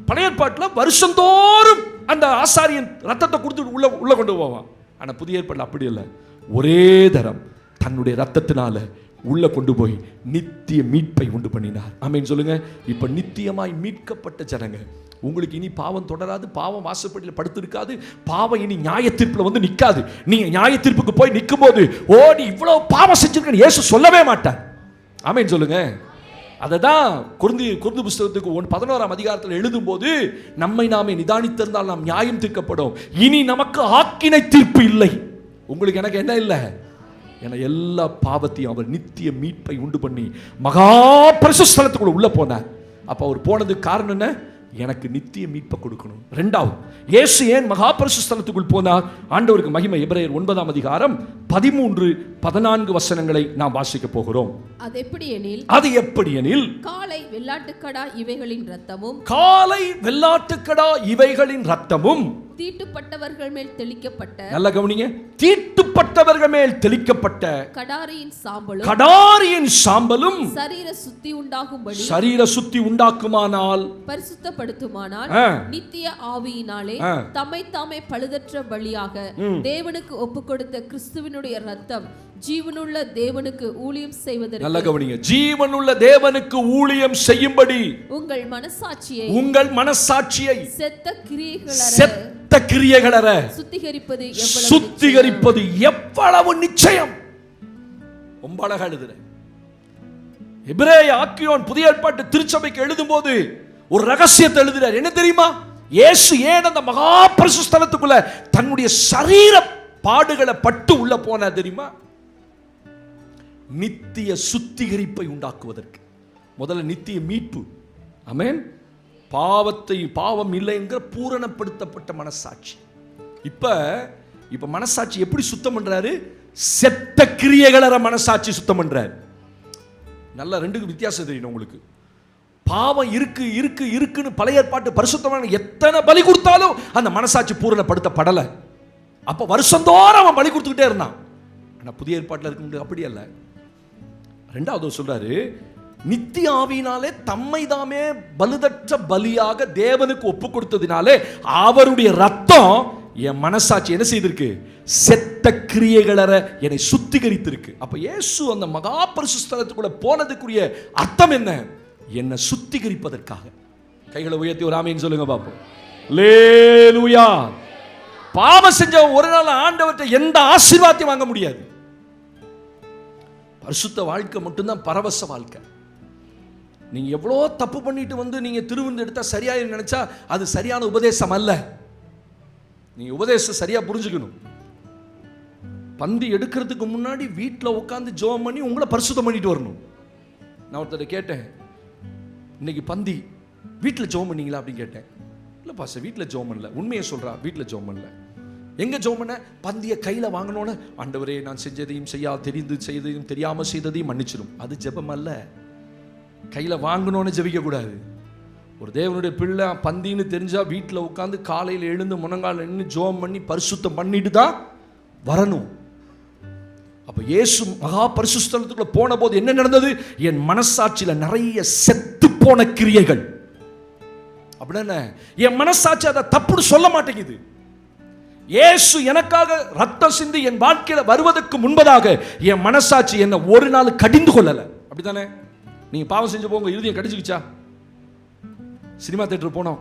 பழைய ஏற்பாட்டில் வருஷந்தோறும் அந்த ஆசாரியன் ரத்தத்தை கொடுத்து உள்ள கொண்டு போவான். ஆனா புதிய ஏற்பாட்டில் அப்படி இல்லை. ஒரே தரம் தன்னுடைய ரத்தத்தினால உள்ள கொண்டு போய் நித்திய மீட்பை உண்டு பண்ணினார். ஆமென் சொல்லுங்க. இப்ப நித்தியமாய் மீட்கப்பட்ட ஜனங்க, உங்களுக்கு இனி பாவம் தொடராது, பாவம் வாசப்படியில் படுத்திருக்காது, பாவம் இனி நியாய தீர்ப்புல வந்து நிக்காது. நீங்க நியாய தீர்ப்புக்கு போய் நிற்கும் போது, ஓ நீ இவ்வளவு பாவம் செஞ்சிருக்க இயேசு சொல்லவே மாட்டார். ஆமென் சொல்லுங்க. அததான் குருந்து புஸ்தகத்துக்கு 11ஆம் அதிகாரத்தில் எழுதும் போது, நம்மை நாமே நிதானித்திருந்தால் நாம் நியாயம் தீர்க்கப்படும், இனி நமக்கு ஆக்கினை தீர்ப்பு இல்லை. உங்களுக்கு எனக்கு என்ன இல்லை? என எல்லா பாவத்தையும் அவர் நித்திய மீட்பை உண்டு பண்ணி மகா பரிசுத்த ஸ்தலத்துக்குள்ள உள்ள போனார். அப்ப அவர் போனதுக்கு காரணம் என்ன? எனக்கு நித்திய மீட்பை கொடுக்கணும். இரண்டாவது, இயேசு ஏன் மகா பரிசுத்த ஸ்தலத்துக்குள் போனார்? ஆண்டவருக்கு மகிமை. எபிரேயர் 9ஆம் அதிகாரம் 13-14 வசனங்களை நாம் வாசிக்க போகிறோம். அது எப்படி எனில் காளை வெள்ளாட்டுக்கடா இவைகளின் இரத்தமும் தீட்டுப்பட்டவர்கள் மேல் தெளிக்கப்பட்ட, நல்ல கவனிங்க, தீட்டுப்பட்டவர்கள் மேல் தெளிக்கப்பட்ட கடாரியின் சாம்பலும் சரீர சுத்தி உண்டாக்குமானால், பரிசுத்தப்படுத்துமானால், நித்திய ஆவியினாலே தம்மை தாமே பழுதற்ற பலியாக தேவனுக்கு ஒப்பு கொடுத்த கிறிஸ்துவினுடைய இரத்தம் ஜீவனுள்ள தேவனுக்கு ஊழியம் செய்வதற்கு, நல்ல கவனிங்க, ஜீவனுள்ள தேவனுக்கு ஊழியம் செய்யும்படி உங்கள் மனசாட்சியை செத்த கிரியைகளற சுத்திகரிப்பது எவ்வளவு நிச்சயம். ரொம்ப அழகா எழுதுற எபிரேய ஆக்கியோன் புதிய ஏற்பாட்டு திருச்சபைக்கு எழுதும் போது ஒரு ரகசியத்தை எழுதுறார். என்ன தெரியுமா? இயேசு ஏன் அந்த மகா பரிசுத்த ஸ்தலத்துக்குள்ள தன்னுடைய சரீர பாடுகளை பட்டு உள்ள போனா தெரியுமா? நித்திய சுத்திகரிப்பை உண்டாக்குவதற்கு. முதல்ல நித்திய மீட்பு. ஆமென். பாவம் இல்லை என்கிற பூரணப்படுத்தப்பட்ட மனசாட்சி. இப்ப மனசாட்சி எப்படி சுத்தம் பண்றாரு? செத்த கிரியைகளற மனசாட்சி சுத்தம் பண்றாரு. நல்ல ரெண்டுக்கு வித்தியாசம் தெரியணும் உங்களுக்கு. பாவம் இருக்குன்னு பழைய ஏற்பாட்டு பரிசுத்தமான எத்தனை பலி கொடுத்தாலும் அந்த மனசாட்சி பூரணப்படுத்தப்படலை. அப்ப வருஷந்தோறும் அவன் பலி கொடுத்துக்கிட்டே இருந்தான். ஆனா புதிய ஏற்பாட்டில் இருக்க அப்படி அல்ல. ரெண்டாவது சொல்றாரு, நித்திய ஆவியினாலே தம்மை தாமே பலுதற்ற பலியாக தேவனுக்கு ஒப்பு கொடுத்ததினாலே அவருடைய ரத்தம் என் மனசாட்சி என்ன செய்திருக்கு? செத்த கிரியைகளற என்னை சுத்திகரித்திருக்கு. அப்ப இயேசு அந்த மகா பரிசுத்த ஸ்தலத்துக்குள்ள போனதுக்குரிய அர்த்தம் என்ன? என்னை சுத்திகரிப்பதற்காக. கைகளை உயர்த்தி ஒரு ஆமென் சொல்லுங்க பாப்போம். அல்லேலூயா. பாவம் செஞ்ச ஒரு நாள் ஆண்டவர்கிட்ட எந்த ஆசீர்வாதத்தையும் வாங்க முடியாது. பரிசுத்த வாழ்க்கை மட்டும்தான் பரவச வாழ்க்கை. நீங்க எவ்வளோ தப்பு பண்ணிட்டு வந்து நீங்க திருவிருந்து எடுத்தா சரியா நினைச்சா அது சரியான உபதேசம் அல்ல. நீங்க உபதேசம் சரியா புரிஞ்சுக்கணும். பந்தி எடுக்கிறதுக்கு முன்னாடி வீட்டில் உட்காந்து ஜெபம் பண்ணி உங்களை பரிசுத்தம் பண்ணிட்டு வரணும். நான் ஒருத்தர் கேட்டேன், இன்னைக்கு பந்தி வீட்டில் ஜெபம் பண்ணீங்களா அப்படின்னு கேட்டேன். இல்லை பாஸ்டர் வீட்டில் ஜெபம் பண்ணல. உண்மையை சொல்றா, வீட்டில் ஜெபம் பண்ணல. எங்க ஜெபம் பண்ண? பந்தியை கையில வாங்கணும்னு, ஆண்டவரே நான் செஞ்சதையும் செய்ததையும் தெரியாம செய்ததையும் மன்னிச்சிடும். அது ஜெபம் அல்ல. கையில வாங்கணும்னு ஜெபிக்க கூடாது. ஒரு தேவனுடைய பிள்ளை பந்தின்னு தெரிஞ்சா வீட்டில் உட்காந்து காலையில் எழுந்து முனங்கால நின்று ஜெபம் பண்ணி பரிசுத்தம் பண்ணிட்டு தான் வரணும். அப்ப இயேசு மகா பரிசுத்த ஸ்தலத்துக்குள்ள போன போது என்ன நடந்தது? என் மனசாட்சியில நிறைய செத்து போன கிரியைகள். அப்படின்னா என் மனசாட்சி அதை தப்புன்னு சொல்ல மாட்டேங்குது. இயேசு எனக்காக ரத்தம் சிந்தி என் வாழ்க்கையில வருவதற்கு முன்பதாக என் மனசாட்சி என்ன ஒரு நாள் கடிந்து கொள்ளல. அப்படித்தானே? நீங்க பாவம் செஞ்சு போங்க, இருதயம் கடிச்சுக்கிச்சா? சினிமா தியேட்டர் போனோம்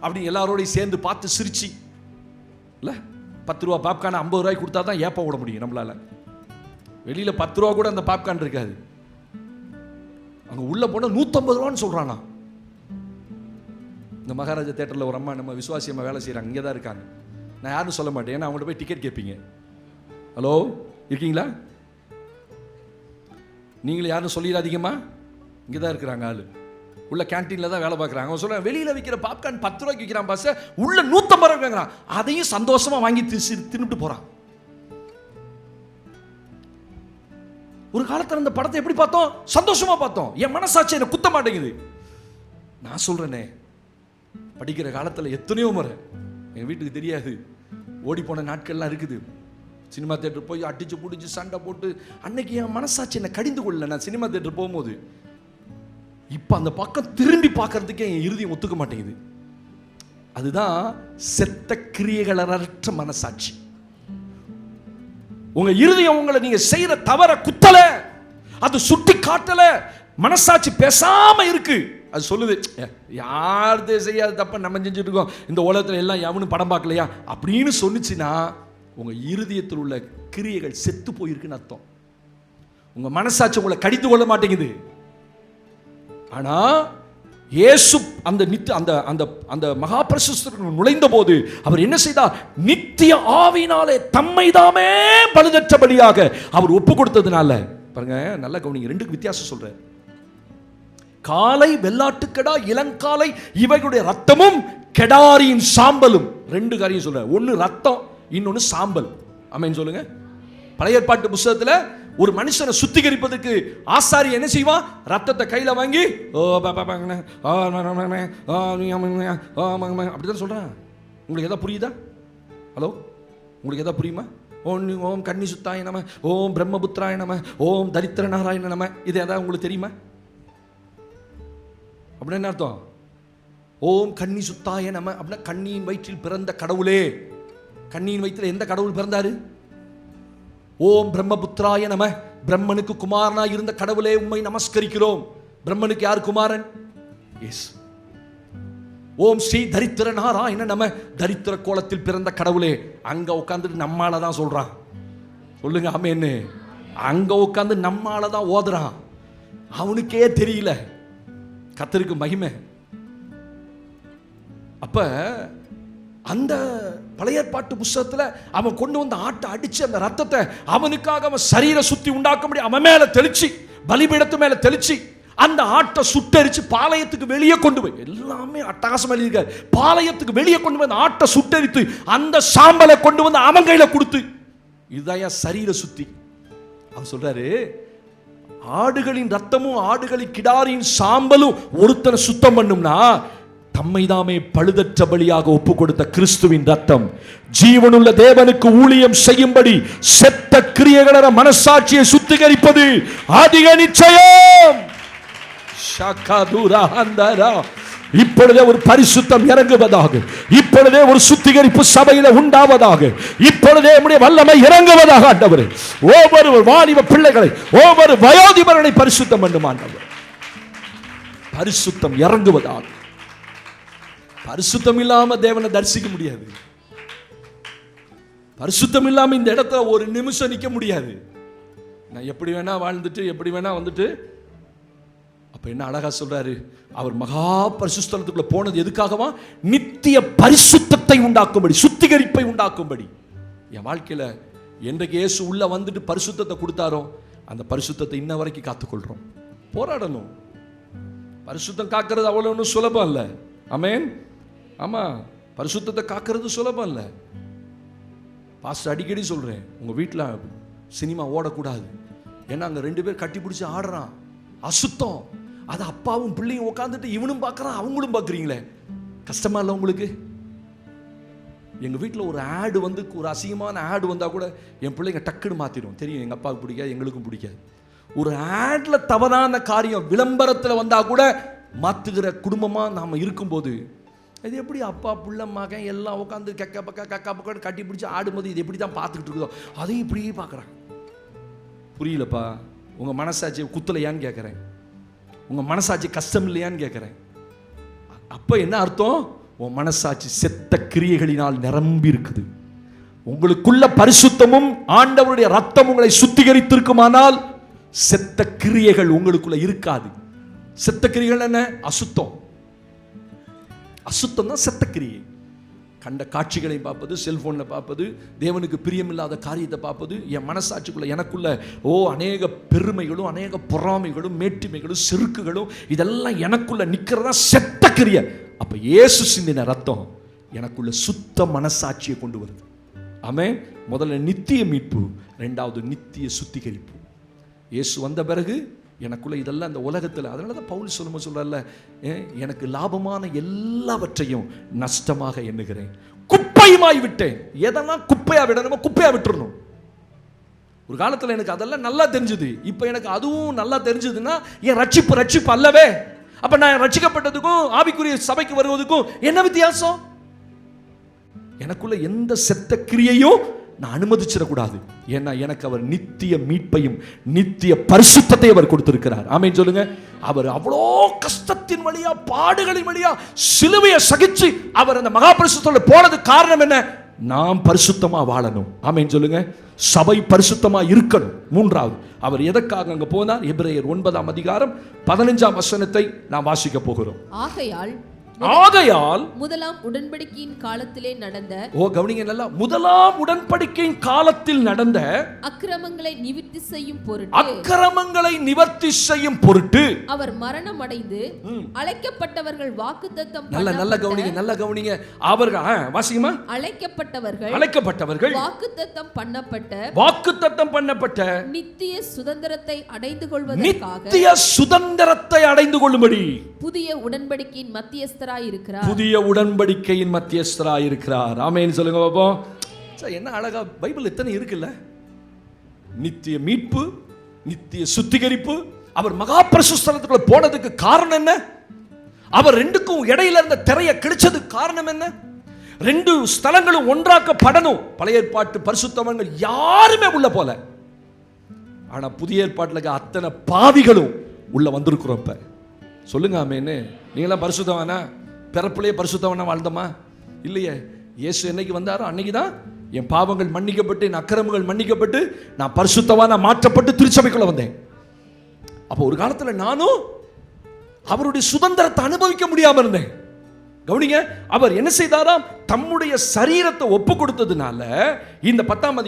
அப்படி எல்லாரோடையும் சேர்ந்து பார்த்து சிரிச்சு இல்ல, 10 ரூபா பாப்கார்ன் 50 ரூபாய்க்கு கொடுத்தா தான் ஏப்ப விட முடியும் நம்மளால. வெளியில 10 ரூபா கூட அந்த பாப்கார்ன் இருக்காது. அங்க உள்ள போனா 150 ரூபான்னு சொல்றானா. இந்த மகாராஜா தேட்டரில் ஒரு அம்மா, நம்ம விசுவாசி அம்மா வேலை செய்கிறாங்க, இங்கே தான் இருக்காங்க. நான் யாரும் சொல்ல மாட்டேன், ஏன்னா அவங்கள்ட்ட போய் டிக்கெட் கேட்பீங்க. ஹலோ, இருக்கீங்களா? நீங்களும் யாரும் சொல்லிடாதீங்கம்மா. இங்கே தான் இருக்கிறாங்க ஆளு, உள்ள கேன்டீனில் தான் வேலை பார்க்குறாங்க. அவன் சொல்ல வெளியில் விற்கிற பாப்கார்ன் 10 ரூபாய்க்கு விற்கிறான் பாஸ், உள்ள 150 ரூபாய் வாங்குறான். அதையும் சந்தோஷமா வாங்கி தின்னுட்டு போறான். ஒரு காலத்தில் அந்த படத்தை எப்படி பார்த்தோம்? சந்தோஷமா பார்த்தோம். என் மனசாட்சி என்ன குத்த மாட்டேங்குது. நான் சொல்றேனே, படிக்கிற காலத்தில் எத்தனையோ முறை என் வீட்டுக்கு தெரியாது ஓடி போன நாட்கள்லாம் இருக்குது. சினிமா தியேட்டர் போய் அடிச்சு பிடிச்சி சண்டை போட்டு, அன்னைக்கு என் மனசாட்சி என்ன கடிந்து கொள்ளல. நான் சினிமா தியேட்டர் போகும்போது இப்ப அந்த பக்கம் திரும்பி பார்க்கறதுக்கே என் இருதயம் ஒத்துக்க மாட்டேங்குது. அதுதான் செத்த கிரியைகளற்ற மனசாட்சி. உங்க இருதயம் உங்களை நீங்க செய்யற தவற குத்தல, அது சுட்டி காட்டல, மனசாட்சி பேசாம இருக்கு. அது சொல்லுது, யாருதே செய்யாத தப்ப நம்ம செஞ்சுட்டு இருக்கோம், இந்த உலகத்துல எல்லாம் எவனும் படம் பார்க்கலையா அப்படின்னு சொன்னிச்சுன்னா உங்க இருதயத்தில் உள்ள கிரியைகள் செத்து போயிருக்குன்னு அர்த்தம். உங்க மனசாட்சி உங்களை கடித்து கொள்ள மாட்டேங்குது. ஆனா இயேசு அந்த அந்த அந்த மகா பரிசுத்தத்திற்குள் நுழைந்த போது அவர் என்ன செய்தார்? நித்திய ஆவியினாலே தம்மை தாமே பழுதற்றபடியாக அவர் ஒப்பு கொடுத்ததுனால, பாருங்க நல்லா கவனிங்க, ரெண்டுக்கு வித்தியாசம் சொல்றேன். காளை, வெள்ளாட்டுக்கடா, இளங்காளை இவைகளுடைய ரத்தமும் கெடாரியின் சாம்பலும், ரெண்டு காரியம் சொல்றேன். ஒன்னு ரத்தம், இன்னொன்னு சாம்பல். ஆமென் சொல்லுங்க. பழைய ஏற்பாட்டு புத்தகத்துல ஒரு மனுஷனை சுத்திகரிப்பதற்கு ஆசாரி என்ன செய்வான்? ரத்தத்தை கையில வாங்கி அப்படிதான் சொல்றான். உங்களுக்கு எதாவது புரியுதா? ஹலோ, உங்களுக்கு எதாவது புரியுமா? ஓம் கன்னி சுத்தாய நம, ஓம் பிரம்மபுத்திராய நம, ஓம் தரித்திர நாராயண நம, இது எதாவது உங்களுக்கு தெரியுமா? அப்படின்னு என்ன அர்த்தம்? ஓம் கன்னி சுத்தாய நம அப்படின்னா கண்ணியின் வயிற்றில் பிறந்த கடவுளே. கண்ணியின் வயிற்றில் எந்த கடவுள் பிறந்தாரு? ஓம் பிரம்மபுத்திராய நம, பிரம்மனுக்கு குமாரனா இருந்த கடவுளே உம்மை நமஸ்கரிக்கிறோம். பிரம்மனுக்கு யார் குமாரன்? எஸ். ஓம் ஸ்ரீ தரித்திர நாராயண நம, தரித்திர கோலத்தில் பிறந்த கடவுளே. அங்க உட்கார்ந்து நம்மால தான் சொல்றான். சொல்லுங்க ஆமென்னு. அங்க உட்கார்ந்து நம்மால தான் ஓதுறான். அவனுக்கே தெரியல. கர்த்தருக்கு மகிமை. அப்ப அந்த பழைய ஏற்பாட்டு புத்தகத்துல அவன் கொண்டு வந்த ஆட்டை அடிச்சு அந்த ரத்தத்தை அவனுக்காக அவன் சரீர சுத்தி உண்டாக்க முடியும் அவன் மேல தெளிச்சு, பலிபீடத்து மேல தெளிச்சு, அந்த ஆட்டை சுட்டரிச்சு பாளையத்துக்கு வெளியே கொண்டு போய், எல்லாமே அட்டகாசம் எழுதியிருக்காரு, பாளையத்துக்கு வெளியே கொண்டு போய் அந்த ஆட்டை சுட்டரித்து அந்த சாம்பலை கொண்டு வந்து அவன் கையில கொடுத்து, இதுதான் சரீர சுத்தி. அவன் சொல்றாரு, ஆடுகளின் ரத்தமும் ஆடுகளின் கிடாரியின் சாம்பலும் ஒருத்தனை சுத்தம் பண்ணும்னா, தம்மைதாமே பழுதற்ற பலியாக ஒப்பு கொடுத்த கிறிஸ்துவின் ரத்தம் ஜீவனுள்ள தேவனுக்கு ஊழியம் செய்யும்படி செத்த கிரியைகள மனசாட்சியை சுத்திகரிப்பது அதிக நிச்சயம். இப்பொழுதே ஒரு பரிசுத்தம் இறங்குவதாக, இப்பொழுதே ஒரு சுத்திகரிப்பு சபையில உண்டாவதாக, இப்பொழுதே நம்முடைய வல்லமை இறங்குவதாக. ஆண்டவரே, ஒவ்வொரு வாலிப பிள்ளைகளை, ஒவ்வொரு வயோதிபர்களை பரிசுத்தம் பண்ணும் ஆண்டவர். பரிசுத்தம் இறங்குவதாக. பரிசுத்தம் இல்லாம தேவனை தரிசிக்க முடியாது. பரிசுத்தம் இல்லாம இந்த இடத்துல ஒரு நிமிஷம் நிக்க முடியாது. நான் எப்படி வேணா வாழ்ந்துட்டு எப்படி வேணா வந்துட்டு, அப்ப என்ன அழகா சொல்றாரு, அவர் மகா பரிசுத்தலத்துக்குள்ள போனது எதுக்காகவா? நித்திய பரிசுத்தத்தை உண்டாக்கும்படி, சுத்திகரிப்பை உண்டாக்கும்படி. என் வாழ்க்கையில என்றைக்கு இயேசு உள்ள வந்துட்டு பரிசுத்தத்தை கொடுத்தாரோ அந்த பரிசுத்தத்தை இன்ன வரைக்கும் காத்துக்கொள்றோம். போராடணும். பரிசுத்தம் காக்கிறது அவ்வளவு ஒன்றும் சுலபம் இல்லை. ஆமென். ஆமா, பரிசுத்தத்தை காக்கிறது சுலபம் இல்லை. பாஸ்டர் அடிக்கடி சொல்றேன், உங்க வீட்டில் சினிமா ஓடக்கூடாது. ஏன்னா அங்க 2 பேர் கட்டி பிடிச்சி ஆடுறான், அசுத்தம். அது அப்பாவும் பிள்ளையும் உட்காந்துட்டு இவனும் பார்க்கறான் அவங்களும் பார்க்குறீங்களே, கஷ்டமா இல்லை உங்களுக்கு? எங்க வீட்டில் ஒரு ஆடு வந்து, ஒரு அசிங்கமான ஆடு வந்தா கூட என் பிள்ளைங்க டக்குன்னு மாத்திடும். தெரியும் எங்க அப்பாவுக்கு பிடிக்காது, எங்களுக்கும் பிடிக்காது. ஒரு ஆட்ல தவறான காரியம் விளம்பரத்தில் வந்தா கூட மாத்துகிற குடும்பமா நாம இருக்கும்போது, இது எப்படி அப்பா புள்ள மகன் எல்லாம் உட்காந்து கக்கா பக்கா கட்டி பிடிச்சி ஆடும்போது இது எப்படி தான் பார்த்துக்கிட்டு இருக்குதோ அதையும் இப்படியே பார்க்குறான். புரியலப்பா? உங்க மனசாட்சி குத்தலையான்னு கேட்குறேன், உங்க மனசாட்சி கஷ்டம் இல்லையான்னு கேட்குறேன். அப்ப என்ன அர்த்தம்? உன் மனசாட்சி செத்த கிரியைகளினால் நிரம்பி இருக்குது. உங்களுக்குள்ள பரிசுத்தமும் ஆண்டவருடைய ரத்தம் உங்களை சுத்திகரித்திருக்குமானால் செத்த கிரியைகள் உங்களுக்குள்ள இருக்காது. செத்த கிரியைகள் என்ன? அசுத்தம். அசுத்தம் தான் செத்த கிரியை. கண்ட காட்சிகளை பார்ப்பது, செல்போனில் பார்ப்பது, தேவனுக்கு பிரியமில்லாத காரியத்தை பார்ப்பது, என் மனசாட்சிக்குள்ள எனக்குள்ள அநேக பெருமைகளும் அநேக பொறாமைகளும் மேட்டிமைகளும் செருக்குகளும் இதெல்லாம் எனக்குள்ள நிற்கிறதா செத்த கிரிய. அப்ப இயேசு சிந்தின ரத்தம் எனக்குள்ள சுத்த மனசாட்சியை கொண்டு வருது. ஆமென். முதல்ல நித்திய மீட்பு, இரண்டாவது நித்திய சுத்திகரிப்பு. இயேசு வந்த பிறகு எனக்குள்ள இதெல்லாம் இந்த உலகத்தில், அதனால தான் பவுல் சொல்றல்ல, எனக்கு லாபமான எல்லாவற்றையும் நஷ்டமாக எண்ணுகிறேன், குப்பையுமாய் விட்டேன். எதெல்லாம் குப்பையா விடணுமோ குப்பையா விட்டுறணும். ஒரு காலத்தில் எனக்கு அதெல்லாம் நல்லா தெரிஞ்சது, இப்போ எனக்கு அதுவும் நல்லா தெரிஞ்சதுன்னா என் ரட்சிப்பு அல்லவே. அப்ப நான் ரட்சிக்கப்பட்டதுக்கும் ஆவிக்குரிய சபைக்கு வருவதுக்கும் என்ன வித்தியாசம்? எனக்குள்ள எந்த செத்த கிரியையும் நான் அனுமதிச்சிடக்கூடாது. ஏன்னா எனக்கு அவர் நித்திய மீட்பையும் நித்திய பரிசுத்தத்தை அவர் கொடுத்திருக்கிறார். ஆமென் சொல்லுங்க. அவர் அவ்வளோ கஷ்டத்தின் வழியா, பாடுகளின் வழியா சிலுவையை சகிச்சு அவர் அந்த மகா பரிசுத்தோட போனது காரணம் என்ன? நாம் பரிசுத்தமா வாழணும். ஆமென் சொல்லுங்க. சபை பரிசுத்தமா இருக்கணும். மூன்றாவது, அவர் எதற்காக அங்க போனார்? எபிரேயர் 9ஆம் அதிகாரம் 15ஆம் வசனத்தை நாம் வாசிக்க போகிறோம். ஆகையால் முதலாம் உடன்படிக்கையின் காலத்திலே நடந்த, கவனிங்க நல்லா, முதலாம் உடன்படிக்கையின் காலத்தில் நடந்த அக்கிரமங்களை நிவர்த்தி செய்யும் பொருட்டு அவர் மரணம் அடைந்து அழைக்கப்பட்டவர்கள் வாக்குத்தத்தம் நல்ல கவனிங்க அவர்கள் வாசிக்குமா, அழைக்கப்பட்டவர்கள் வாக்குத்தத்தம் பண்ணப்பட்ட நித்திய சுதந்திரத்தை அடைந்து கொள்ளும்படி புதிய உடன்படிக்கையின் மத்தியஸ்தராய் இருக்கிறார். ஆமென் சொல்லுங்க பாப்போம். என்ன அழகா பைபிள் எத்தனை இருக்குல்ல. நித்திய மீட்பு, நித்திய சுத்திகரிப்பு. அவர் மகா பரிசுத்தலத்துக்குள்ள போனதுக்கு காரணம் என்ன? அவர் ரெண்டுக்கும் இடையில இருந்த திரையை கிழிச்சதுக்கு காரணம் என்ன? ரெண்டு ஸ்தலங்களும் ஒன்றாக்கப்படணும். பழைய ஏற்பாட்டு பரிசுத்தவங்கள் யாருமே உள்ள போல, ஆனா புதிய ஏற்பாட்டுல அத்தனை பாவிகளும் உள்ள வந்திருக்கிறோம். இப்ப சொல்லுங்க ஆமென். நீங்களாம் பரிசுத்தவானா? பிறப்பிலேயே பரிசுத்தவனா வாழ்ந்தோமா? இல்லையே. இயேசு என்னைக்கு வந்தாரோ அன்னைக்கு தான் என் பாவங்கள் மன்னிக்கப்பட்டு, என் அக்கிரமங்கள் மன்னிக்கப்பட்டு, நான் பரிசுத்தவானா மாற்றப்பட்டு திருச்சபைக்குள்ள வந்தேன். அப்போ ஒரு காலத்துல நானும் அவருடைய சுதந்திரத்தை அனுபவிக்க முடியாம இருந்தேன். கவனிங்க, அவர் என்ன செய்தாராம்? தம்முடைய சரீரத்தை ஒப்பு கொடுத்ததுனால இந்த 9ஆம்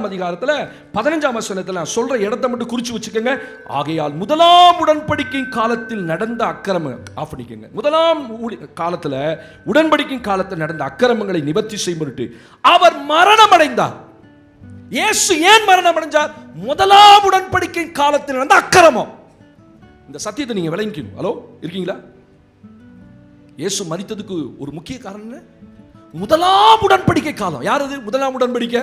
அதிகாரத்துல 15ஆம் வசனத்துல சொல்ற இடத்தை மட்டும் குறிச்சு வச்சுக்கோங்க. ஆகையால் முதலாம் உடன்படிக்கையின் காலத்தில் நடந்த அக்கிரமம் ஆஃப் பண்ணிக்கோங்க. முதலாம் காலத்துல உடன்படிக்கையின் காலத்தில் நடந்த அக்கிரமங்களை நிவர்த்தி செய்யும்படி அவர் மரணம் அடைந்தார். இயேசு ஏன் மரணம் அடைஞ்சார்? முதலாம் உடன்படிக்கையின் காலத்தில் நடந்த அக்கிரமம். இந்த சத்தியத்தை நீங்க விளங்கிக்கணும். ஹலோ, இருக்கீங்களா? இயேசு மரித்ததுக்கு ஒரு முக்கிய காரணம் முதலாம் உடன்படிக்கை காலம். யார் அது முதலாம் உடன்படிக்கை?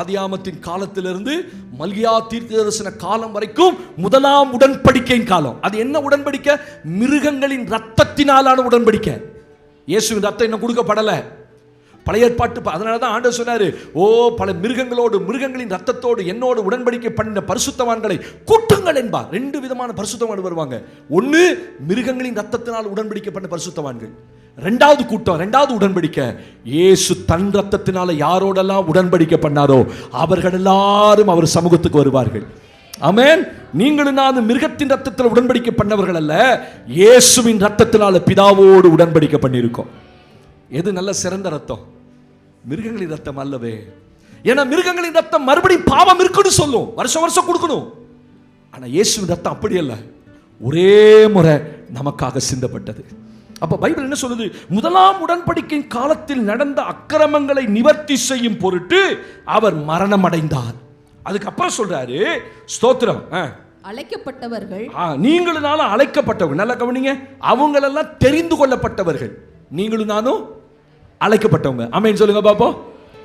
ஆதியாமத்தின் காலத்திலிருந்து மல்கியா தீர்க்கதரிசன காலம் வரைக்கும் முதலாம் உடன்படிக்கையின் காலம். அது என்ன உடன்படிக்கை? மிருகங்களின் ரத்தத்தினாலான உடன்படிக்கை. இயேசுவின் ரத்தம் இன்னும் கொடுக்கப்படல. பழைய ஏற்பாட்டு, அதனால தான் ஆண்டவர் சொன்னாரு, பல மிருகங்களின் ரத்தத்தோடு என்னோடு உடன்படிக்கை பண்ண பரிசுத்தவான்களை கூட்டுங்கள் என்பார். ரெண்டு விதமான பரிசுத்தவான்கள் வருவாங்க. ஒன்னு மிருகங்களின் ரத்தத்தினால் உடன்படிக்கை பண்ண பரிசுத்தவான்கள். ரெண்டாவது கூட்டம், ரெண்டாவது உடன்படிக்கை, இயேசு தன் ரத்தத்தினால யாரோடெல்லாம் உடன்படிக்கை பண்ணாரோ அவர்கள் எல்லாரும் அவர் சமூகத்துக்கு வருவார்கள். ஆமென். நீங்களும் நான் மிருகத்தின் ரத்தத்தில் உடன்படிக்கை பண்ணவர்கள் அல்ல, இயேசுவின் ரத்தத்தினால பிதாவோடு உடன்படிக்கை பண்ணியிருக்கோம். எது நல்ல சிறந்த ரத்தம்? மிருகங்களின் ரத்தம் அல்லவே. ஏன்னா மிருகங்களின் ரத்தம் மறுபடியும் பாவம் இருக்குன்னு சொல்லும், வருஷம் வருஷம் கொடுக்கணும். ஆனா இயேசுவின் ரத்தம் அப்படி அல்ல, ஒரே முறை நமக்காக சிந்தப்பட்டது. அப்ப பைபிள் என்ன சொல்லுது? முதலாம் உடன்படிக்கையின் காலத்தில் நடந்த அக்கிரமங்களை நிவர்த்தி செய்யும் பொருட்டு அவர் மரணம் அடைந்தார். அதுக்கப்புறம் சொல்றாரு, ஸ்தோத்திரம், அழைக்கப்பட்டவர்கள், நீங்களும் அழைக்கப்பட்டவர்கள். நல்லா கவனிங்க, அவங்களெல்லாம் தெரிந்து கொள்ளப்பட்டவர்கள். நீங்களும் நானும் அழைக்கப்பட்டவங்க. ஆமென் சொல்லுங்க பாப்போம்.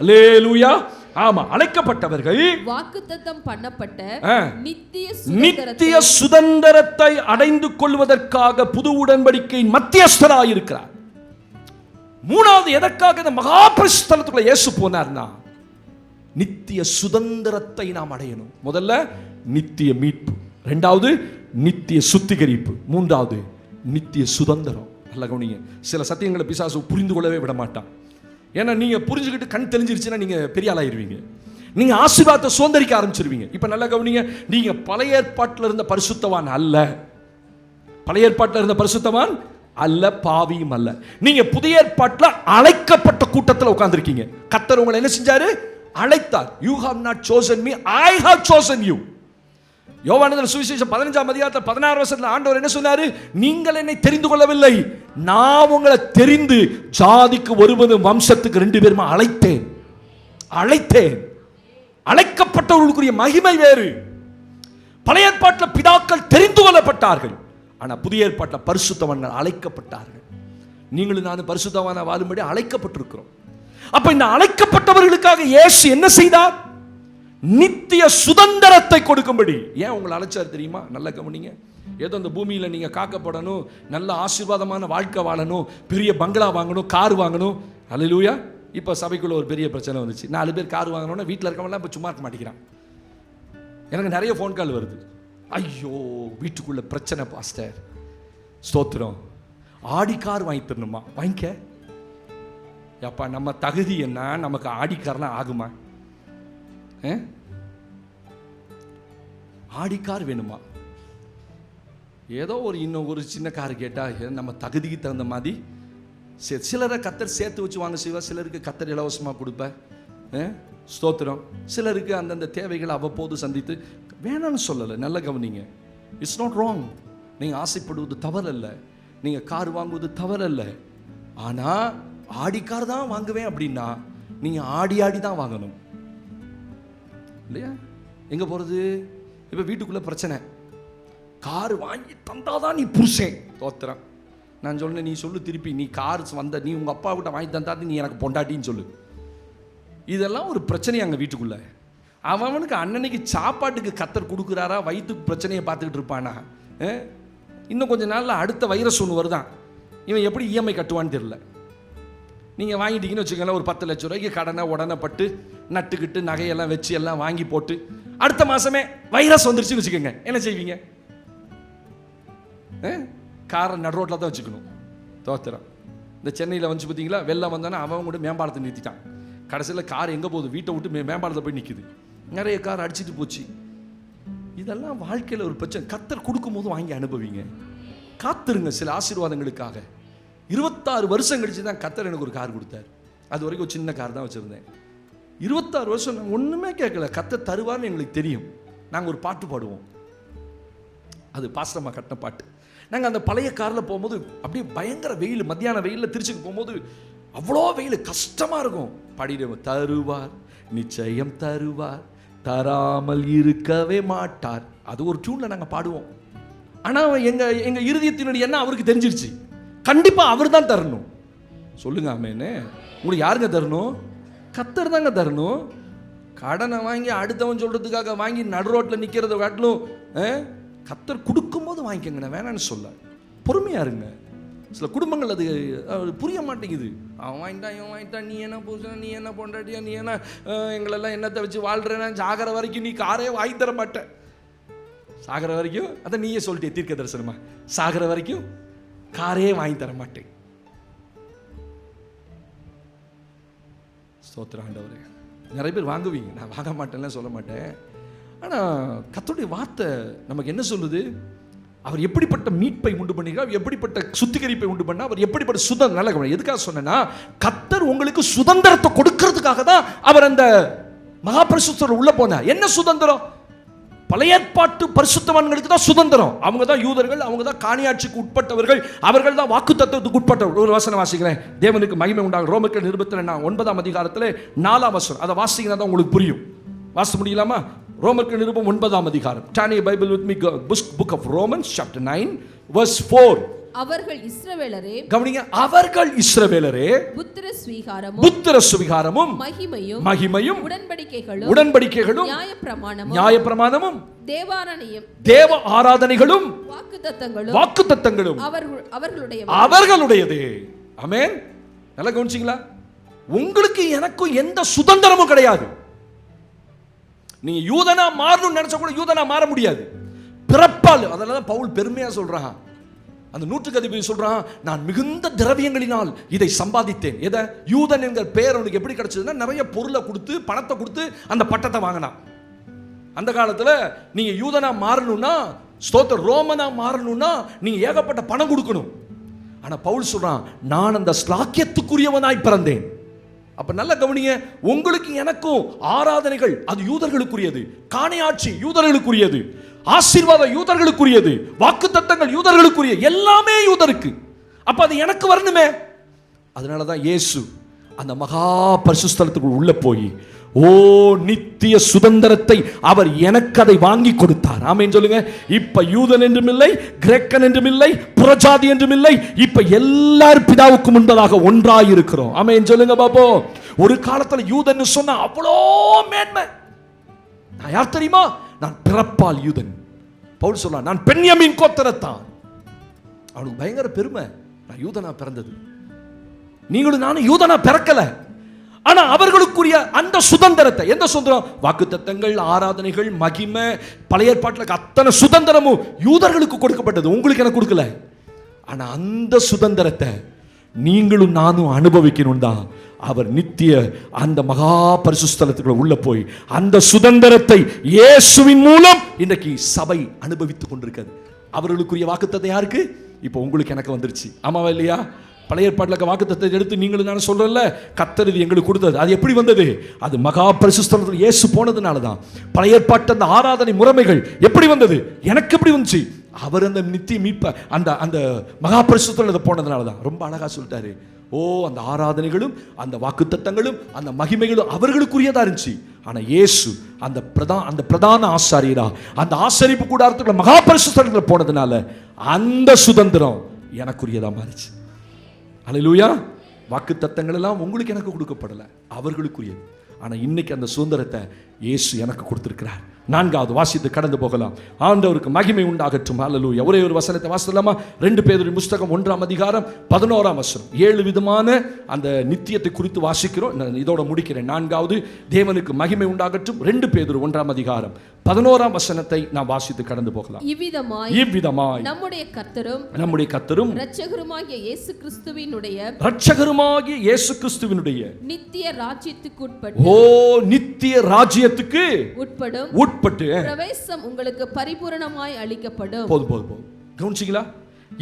அல்லேலூயா. ஆமா, அழைக்கப்பட்டவர்கள் வாக்குத்தத்தம் பண்ணப்பட்ட நித்திய சுதந்திரத்தை அடைந்து கொள்வதற்காக புது உடன்படிக்கையின் மத்தியஸ்தராய் இருக்கிறார். மூணாவது, எதற்காக இந்த மகா பரிசுத்தலத்துக்குள்ள இயேசு போனார்னா நித்திய சுதந்திரத்தை நாம் அடையணும். முதல்ல நித்திய மீட்பு, இரண்டாவது நித்திய சுத்திகரிப்பு, மூன்றாவது நித்திய சுதந்திரம். நல்ல கவனிங்க, சில சத்தியங்களை பிசாசு புரிந்து கொள்ளவே விட மாட்டான். ஏன்னா நீங்க புரிஞ்சுக்கிட்டு கண் தெரிஞ்சிருச்சுன்னா நீங்க பெரிய ஆளாயிருவீங்க, நீங்க ஆசீர்வாதத்தை சுதந்திரிக்க ஆரம்பிச்சிருவீங்க. இப்ப நல்ல கவனிங்க, நீங்க பழைய ஏற்பாட்டில் இருந்த பரிசுத்தவான் அல்ல, பழைய ஏற்பாட்டில் இருந்த பரிசுத்தவான் அல்ல, பாவியும் அல்ல. நீங்க புதிய ஏற்பாட்டில் அழைக்கப்பட்ட கூட்டத்தில் உட்கார்ந்திருக்கீங்க. கர்த்தர் உங்களை என்ன செஞ்சாரு? அழைத்தார். You have not chosen me, I have chosen you. யோவான் சுவிசேஷம் 15ஆம் அதிகாரத்தில் 16 வசனத்தில் ஆண்டவர் என்ன சொன்னாரு? நீங்கள் என்னை தெரிந்து கொள்ளவில்லை, நான் உங்களை தெரிந்து ஜாதிக்கு ஒருவன் வம்சத்துக்கு 2 பேருமா அழைத்தேன். அழைக்கப்பட்டவர்களுக்குரிய மகிமை வேறு. பழைய ஏற்பாட்டில் பிதாக்கள் தெரிந்து கொள்ளப்பட்டார்கள், ஆனா புதிய ஏற்பாட்டில் பரிசுத்தவான்கள் அழைக்கப்பட்டார்கள். நீங்களும் நானும் பரிசுத்தவான வாழும்படி அழைக்கப்பட்டிருக்கிறோம். அப்ப இந்த அழைக்கப்பட்டவர்களுக்காக இயேசு என்ன செய்தார்? நித்திய சுதந்திரத்தை கொடுக்கும்படி. ஏன் உங்களை அழைச்சார் தெரியுமா? நல்ல கவனிங்க. ஏதோ இந்த பூமியில நீங்க காக்கப்படணும், நல்ல ஆசீர்வாதமான வாழ்க்கை வாழணும், பெரிய பங்களா வாங்கணும், கார் வாங்கணும். அல்லேலூயா. இப்ப சபைக்குள்ள ஒரு பெரிய பிரச்சனை வந்துச்சு. 4 பேர் கார் வாங்கணும்னா வீட்டில் இருக்கவங்களாம் இப்ப சும்மா இருக்க மாட்டேங்கிறான். எனக்கு நிறைய ஃபோன் கால் வருது. ஐயோ வீட்டுக்குள்ள பிரச்சனை பாஸ்டர். ஸ்தோத்திரம். ஆடி கார் வாங்கி தரணுமா? வாங்கிக்க. அப்பா நம்ம தகுதி என்ன? நமக்கு ஆடி கார்லாம் ஆகுமா? ஆடி கார் வேணுமா? ஏதோ இன்னும் ஒரு சின்ன கார் கேட்டா நம்ம தகுதிக்கு தகுந்த மாதிரி சிலரை கர்த்தர் சேர்த்து வச்சு வாங்க செய்வார், சிலருக்கு கர்த்தர் இலவசமாக கொடுப்பார். ஸ்தோத்திரம். சிலருக்கு அந்தந்த தேவைகளை அவ்வப்போது சந்தித்து வேணான்னு சொல்லலை. நல்ல கவனிங்க. It's not wrong. நீங்கள் ஆசைப்படுவது தவறல்ல, நீங்கள் கார் வாங்குவது தவறல்ல. ஆனால் ஆடி கார் தான் வாங்குவேன் அப்படின்னா நீங்கள் ஆடி தான் வாங்கணும் இல்லையா? எங்கே போகிறது? இப்போ வீட்டுக்குள்ளே பிரச்சனை. கார் வாங்கி தந்தாதான் நீ புருஷன். தோத்துறான். நான் சொன்னேன், நீ சொல்லு திருப்பி, நீ கார் வந்த நீ உங்கள் அப்பா கிட்ட வாங்கி தந்தாது நீ எனக்கு பொண்டாட்டின்னு சொல்லு. இதெல்லாம் ஒரு பிரச்சனை அங்கே வீட்டுக்குள்ள. அவனுக்கு அண்ணனுக்கு சாப்பாட்டுக்கு கர்த்தர் கொடுக்குறாரா, வயிற்றுக்கு பிரச்சனையை பார்த்துக்கிட்டு இருப்பானா? இன்னும் கொஞ்சம் நாளில் அடுத்த வைரஸ் ஒன்று வருதான். இவன் எப்படி இஎம்ஐ கட்டுவான்னு தெரியல. நீங்கள் வாங்கிட்டீங்கன்னு வச்சுக்கோங்களேன், ஒரு 10 லட்ச ரூபாய்க்கு கடனை உடனே பட்டு நட்டுக்கிட்டு நகையெல்லாம் வச்சு எல்லாம் வாங்கி போட்டு அடுத்த மாதமே வைரஸ் வந்துருச்சுன்னு வச்சுக்கோங்க, என்ன செய்வீங்க? காரை நடு ரோட்டில் தான் வச்சுக்கணும். தோத்துறான். இந்த சென்னையில் வந்து பார்த்தீங்களா, வெள்ளம் வந்தானே அவன் கூட மேம்பாலத்தை நிறுத்திட்டான். கடைசியில் கார் எங்கே போகுது? வீட்டை விட்டு மேம்பாலத்தை போய் நிற்குது. நிறைய கார் அடிச்சுட்டு போச்சு. இதெல்லாம் வாழ்க்கையில் ஒரு பிரச்சனை. கர்த்தர் கொடுக்கும் போது வாங்கி அனுபவிங்க. காத்துருங்க சில ஆசீர்வாதங்களுக்காக. 26 வருஷம் கழிச்சு தான் கர்த்தர் எனக்கு ஒரு கார் கொடுத்தார். அது வரைக்கும் ஒரு சின்ன கார் தான் வச்சுருந்தேன். 26 வருஷம் நாங்கள் ஒன்றுமே கேட்கல. கர்த்தர் தருவார்னு எங்களுக்கு தெரியும். நாங்கள் ஒரு பாட்டு பாடுவோம். அது பாஸ்டம்மா கட்டின பாட்டு. நாங்கள் அந்த பழைய காரில் போகும்போது அப்படியே பயங்கர வெயில், மத்தியான வெயிலில் திருச்சிக்கு போகும்போது அவ்வளோ வெயில், கஷ்டமாக இருக்கும். பாடிடுவோம். தருவார், நிச்சயம் தருவார், தராமல் இருக்கவே மாட்டார். அது ஒரு டியூனில் நாங்கள் பாடுவோம். ஆனால் எங்கள் இருதயத்தினுடைய என்ன அவருக்கு தெரிஞ்சிருச்சு. கண்டிப்பாக அவர் தான் தரணும். சொல்லுங்க ஆமேன்னு. உங்களுக்கு யாருங்க தரணும்? கர்த்தர் தாங்க தரணும். கடனை வாங்கி அடுத்தவன் சொல்கிறதுக்காக வாங்கி நடு ரோட்டில் நிற்கிறத காட்டிலும் கர்த்தர் கொடுக்கும்போது வாங்கிக்கங்க. நான் வேணான்னு சொல்ல. பொறுமையாக இருங்க. சில குடும்பங்கள் அது புரிய மாட்டேங்குது. அவன் வாங்கிட்டான், இவன் வாங்கிட்டான், நீ என்ன புருஷன், நீ என்ன பொண்டாட்டியா, நீ என்ன எங்களெல்லாம் என்னத்தை வச்சு வாழ்கிறேன்னா, சாகிற வரைக்கும் நீ காரே வாங்கி தர மாட்டேன். சாகிற வரைக்கும் அதை நீயே சொல்லிட்டே தீர்க்க தரிசனமா, சாகிற வரைக்கும் காரே வாங்கி தர மாட்டேன். ஸ்தோத்திரம் ஆண்டவரே. நிறைய பேர் வாங்குவீங்க, நான் வாங்க மாட்டேன்லாம் சொல்ல மாட்டேன். ஆனால் கர்த்தருடைய வார்த்தை நமக்கு என்ன சொல்லுது? அவர் எப்படிப்பட்ட மீட்பை உண்டு பண்ணிக்கிறார், எப்படிப்பட்ட சுத்திகரிப்பை உண்டு பண்ணா, அவர் எப்படிப்பட்ட சுதந்திரம். நல்ல எதுக்காக சொன்னா, கர்த்தர் உங்களுக்கு சுதந்திரத்தை கொடுக்கிறதுக்காக தான் அவர் அந்த மகாபரிசுத்தர் உள்ள போனார். என்ன சுதந்திரம்? பழைய ஏற்பாட்டு பரிசுத்தவான்களுக்கு தான் சுதந்திரம். அவங்க தான் யூதர்கள், அவங்க தான் காணியாட்சிக்கு உட்பட்டவர்கள், அவர்கள் தான் வாக்குத்தத்தத்துக்கு உட்பட்டவர்கள். ஒரு வசனம் வாசிக்கிறேன். தேவனுக்கு மகிமை உண்டாகும். ரோமர்கள் 9ஆம் அதிகாரத்தில் 4ஆம் வசனம். அதை வாசிங்கன்னா தான் உங்களுக்கு புரியும். வாசிக்க முடியலாமா? ரோமர்கள் 9ஆம் அதிகாரம். Turn your Bible with me, book of Romans chapter 9 verse 4. அவர்கள் இஸ்ரவேலரே, கவனிங்க, அவர்கள் இஸ்ரவேலரே புத்திர சுவிகாரமும் மகிமையும் உடன்படிக்கைகளும் நியாயப்பிரமாணமும் தேவ ஆராதனைகளும் வாக்குத்தத்தங்களும் அவர்களுடையதே. ஆமென். நல்லா கவனிச்சீங்களா? உங்களுக்கு எனக்கும் எந்த சுதந்திரமும் கிடையாது. நீங்க யூதனா மாறணும்னு நினைச்சா கூட யூதனா மாற முடியாது. பிறப்பால். அதனால பவுல் பெருமையா சொல்றான். அந்த 100க்கு அதிபதி சொல்றான், நான் மிகுந்த திரவியங்களினால் இதை சம்பாதித்தேன். எதை? யூதன் என்கிற பெயர் அவனுக்கு எப்படி கிடைச்சதுன்னா, நிறைய பொருளை கொடுத்து பணத்தை கொடுத்து அந்த பட்டத்தை வாங்கினான். அந்த காலத்துல நீங்க யூதனா மாறணும்னா, ஸ்தோத்திர ரோமனா மாறணும்னா நீங்க ஏகப்பட்ட பணம் கொடுக்கணும். ஆனா பவுல் சொல்றான், நான் அந்த ஸ்லாக்கியத்துக்குரியவனாய் பிறந்தேன். அப்ப நல்ல கவனிங்க, உங்களுக்கு எனக்கும் ஆராதனைகள் அது யூதர்களுக்குரியது, காணியாட்சி யூதர்களுக்குரியது, ஆசீர்வாதம் யூதர்களுக்குரியது, வாக்குத்தத்தங்கள் யூதர்களுக்குரிய, எல்லாமே யூதருக்கு. அப்ப அது எனக்கு வரணுமே. அதனாலதான் இயேசு அந்த மகா பரிசுத்த ஸ்தலத்துக்குள் உள்ள போய் நித்திய சுதந்திரத்தை அவர் எனக்கு அதை வாங்கி கொடுத்தார். ஆமென் சொல்லுங்க. இப்ப யூதன் என்றும் இல்லை, கிரேக்கன் என்றும் இல்லை, புறஜாதி என்றும் இல்லை, இப்ப எல்லாரும் பிதாவுக்கு முன்பதாக ஒன்றாய் இருக்கிறோம். ஆமென் சொல்லுங்க பாப்போம். ஒரு காலத்துல யூதன் சொன்னா அவ்வளோ மேன்மை. நான் யார் தெரியுமா? நான் பிறப்பால் யூதன். பவுல் சொல்றான், நான் பென்யமீன் கோத்திரத்தான். அவனுக்கு பயங்கர பெருமை, நான் யூதனா பிறந்தது. நீங்களும் நானும் யூதனா பிறக்கல. ஆனா அவர்களுக்குரிய அந்த சுதந்திரத்தை, எந்த சுதந்திரம்? வாக்குத்தத்தங்கள், ஆராதனைகள், மகிமை, பழைய ஏற்பாட்டில் அத்தனை சுதந்திரமும் யூதர்களுக்கு கொடுக்கப்பட்டது, உங்களுக்கு எனக்கு கொடுக்கல. ஆனா அந்த சுதந்திரத்தை நீங்களும் நானும் அனுபவிக்கணும் தான் அவர் நித்திய அந்த மகா பரிசுத்த ஸ்தலத்துக்குள்ள உள்ள போய் அந்த சுதந்திரத்தை இயேசுவின் மூலம் இன்றைக்கு சபை அனுபவித்துக் கொண்டிருக்கிறது. அவர்களுக்குரிய வாக்குத்தத்தம் யாருக்கு? இப்போ உங்களுக்கு எனக்கு வந்துருச்சு. ஆமாவா இல்லையா? பழைய ஏற்பாட்டில் வாக்குத்தத்தத்தை எடுத்து நீங்களும் நான் சொல்றேன்ல, கர்த்தர் இது எங்களுக்கு கொடுத்தது. அது எப்படி வந்தது? அது மகா பரிசுத்த ஸ்தலத்தில் இயேசு போனதுனால தான். பழைய ஏற்பாட்டு அந்த ஆராதனை முறைமைகள் எப்படி வந்தது? எனக்கு எப்படி வந்துச்சு? அவர் அந்த நித்திய மீட்ப அந்த அந்த மகா பரிசுத்த ஸ்தலத்தில் போனதுனால தான். ரொம்ப அழகா சொல்லிட்டாரு. அந்த ஆராதனைகளும் அந்த வாக்குத்தத்தங்களும் அந்த மகிமைகளும் அவர்களுக்குரியதா இருந்துச்சு. ஆனா இயேசு அந்த பிரதான ஆசாரியரா அந்த ஆசரிப்பு கூடாரத்துக்குள்ள மகா பரிசுத்த ஸ்தலத்தில் போனதுனால அந்த சுதந்திரம் எனக்குரியதா மாறிச்சு. அல்லேலூயா. வாக்குத்தத்தங்கள் எல்லாம் உங்களுக்கு எனக்கு கொடுக்கப்படல, அவர்களுக்குரியது. ஆனா இன்னைக்கு அந்த சுதந்திரத்தை இயேசு எனக்கு கொடுத்திருக்கிறார். நான்காவது வாசித்து கடந்து போகலாம். ஆண்டவருக்கு மகிமை உண்டாகட்டும். அல்லேலூயா. ஒரே ஒரு வசனத்தை வாசிக்கலாமா? 2 பேதுரு புத்தகம் 1ஆம் அதிகாரம் 11ஆம் வசனம். 7 விதமான அந்த நித்தியத்தை குறித்து வாசிக்கிறோம். இதோட முடிக்கிறேன். 4வது தேவனுக்கு மகிமை உண்டாகட்டும். 2 பேதுரு 1ஆம் அதிகாரம் 11ஆம் வசனத்தை நாம் வாசித்து கடந்து போகலாம். இவ்விதமாய் நம்முடைய கர்த்தரும் இரட்சகருமாகிய இயேசு கிறிஸ்துவினுடைய நித்திய ராஜ்யத்துக்கு உட்பட்டு பிரவேசம் உங்களுக்கு பரிபூரணமாய் அளிக்கப்படும். போதும். கவனிச்சீங்களா?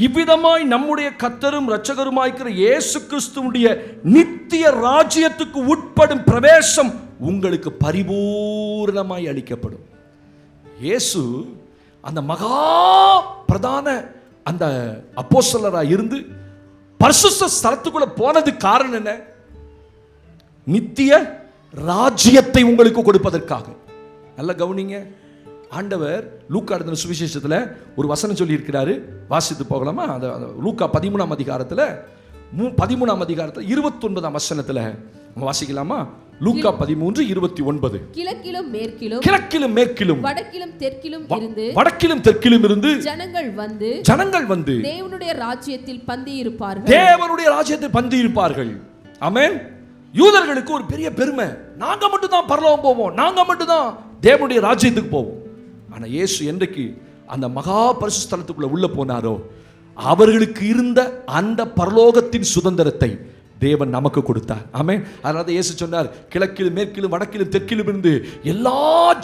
இவ்விதமாய் நம்முடைய கர்த்தரும் இரட்சகருமாயிருக்கிற இயேசு கிறிஸ்துவுடைய நித்திய ராஜ்யத்துக்கு உட்படும் பிரவேசம் உங்களுக்கு பரிபூரணமாய் அளிக்கப்படும். இயேசு அந்த மகா பிரதான அந்த அப்போஸ்தலரா இருந்து பரிசுத்த ஸ்தலத்துக்குள்ள போனதுக்கு காரணம் என்ன? நித்திய ராஜ்யத்தை உங்களுக்கு கொடுப்பதற்காக. நல்ல கவனிங்க. ஆண்டவர் லூக்கா எழுதின சுவிசேஷத்தில் ஒரு வசனம் சொல்லி இருக்கிறாரு. வாசித்து போகலாமா? லூக்கா 13ஆம் அதிகாரத்தில் 29ஆம் வசனத்தில் வாசிக்கலாமா? லூக்கா 13:29. கிழக்கிலும் மேற்கிலும் வடக்கிலும் தெற்கிலும் இருந்து ஜனங்கள் வந்து தேவனுடைய ராஜ்யத்தில் பந்தி இருப்பார்கள். ஆமென். யூதர்களுக்கு ஒரு பெரிய பெருமை, நாங்க மட்டும் தான் பரலோகம் போவோம், நாங்க மட்டும் தான் தேவனுடைய ராஜ்யத்துக்கு போவோம். ஆனா இயேசு என்றைக்கு அந்த மகா பரிசுத்த ஸ்தலத்துக்குள்ள உள்ள போனாரோ அவர்களுக்கு இருந்த அந்த பரலோகத்தின் சுதந்திரத்தை தேவன் நமக்கு கொடுத்தார். ஆமென். அதனால இயேசு சொன்னார், கிழக்கிலும் மேற்கிலும் வடக்கிலும் தெற்கிலும் இருந்து எல்லா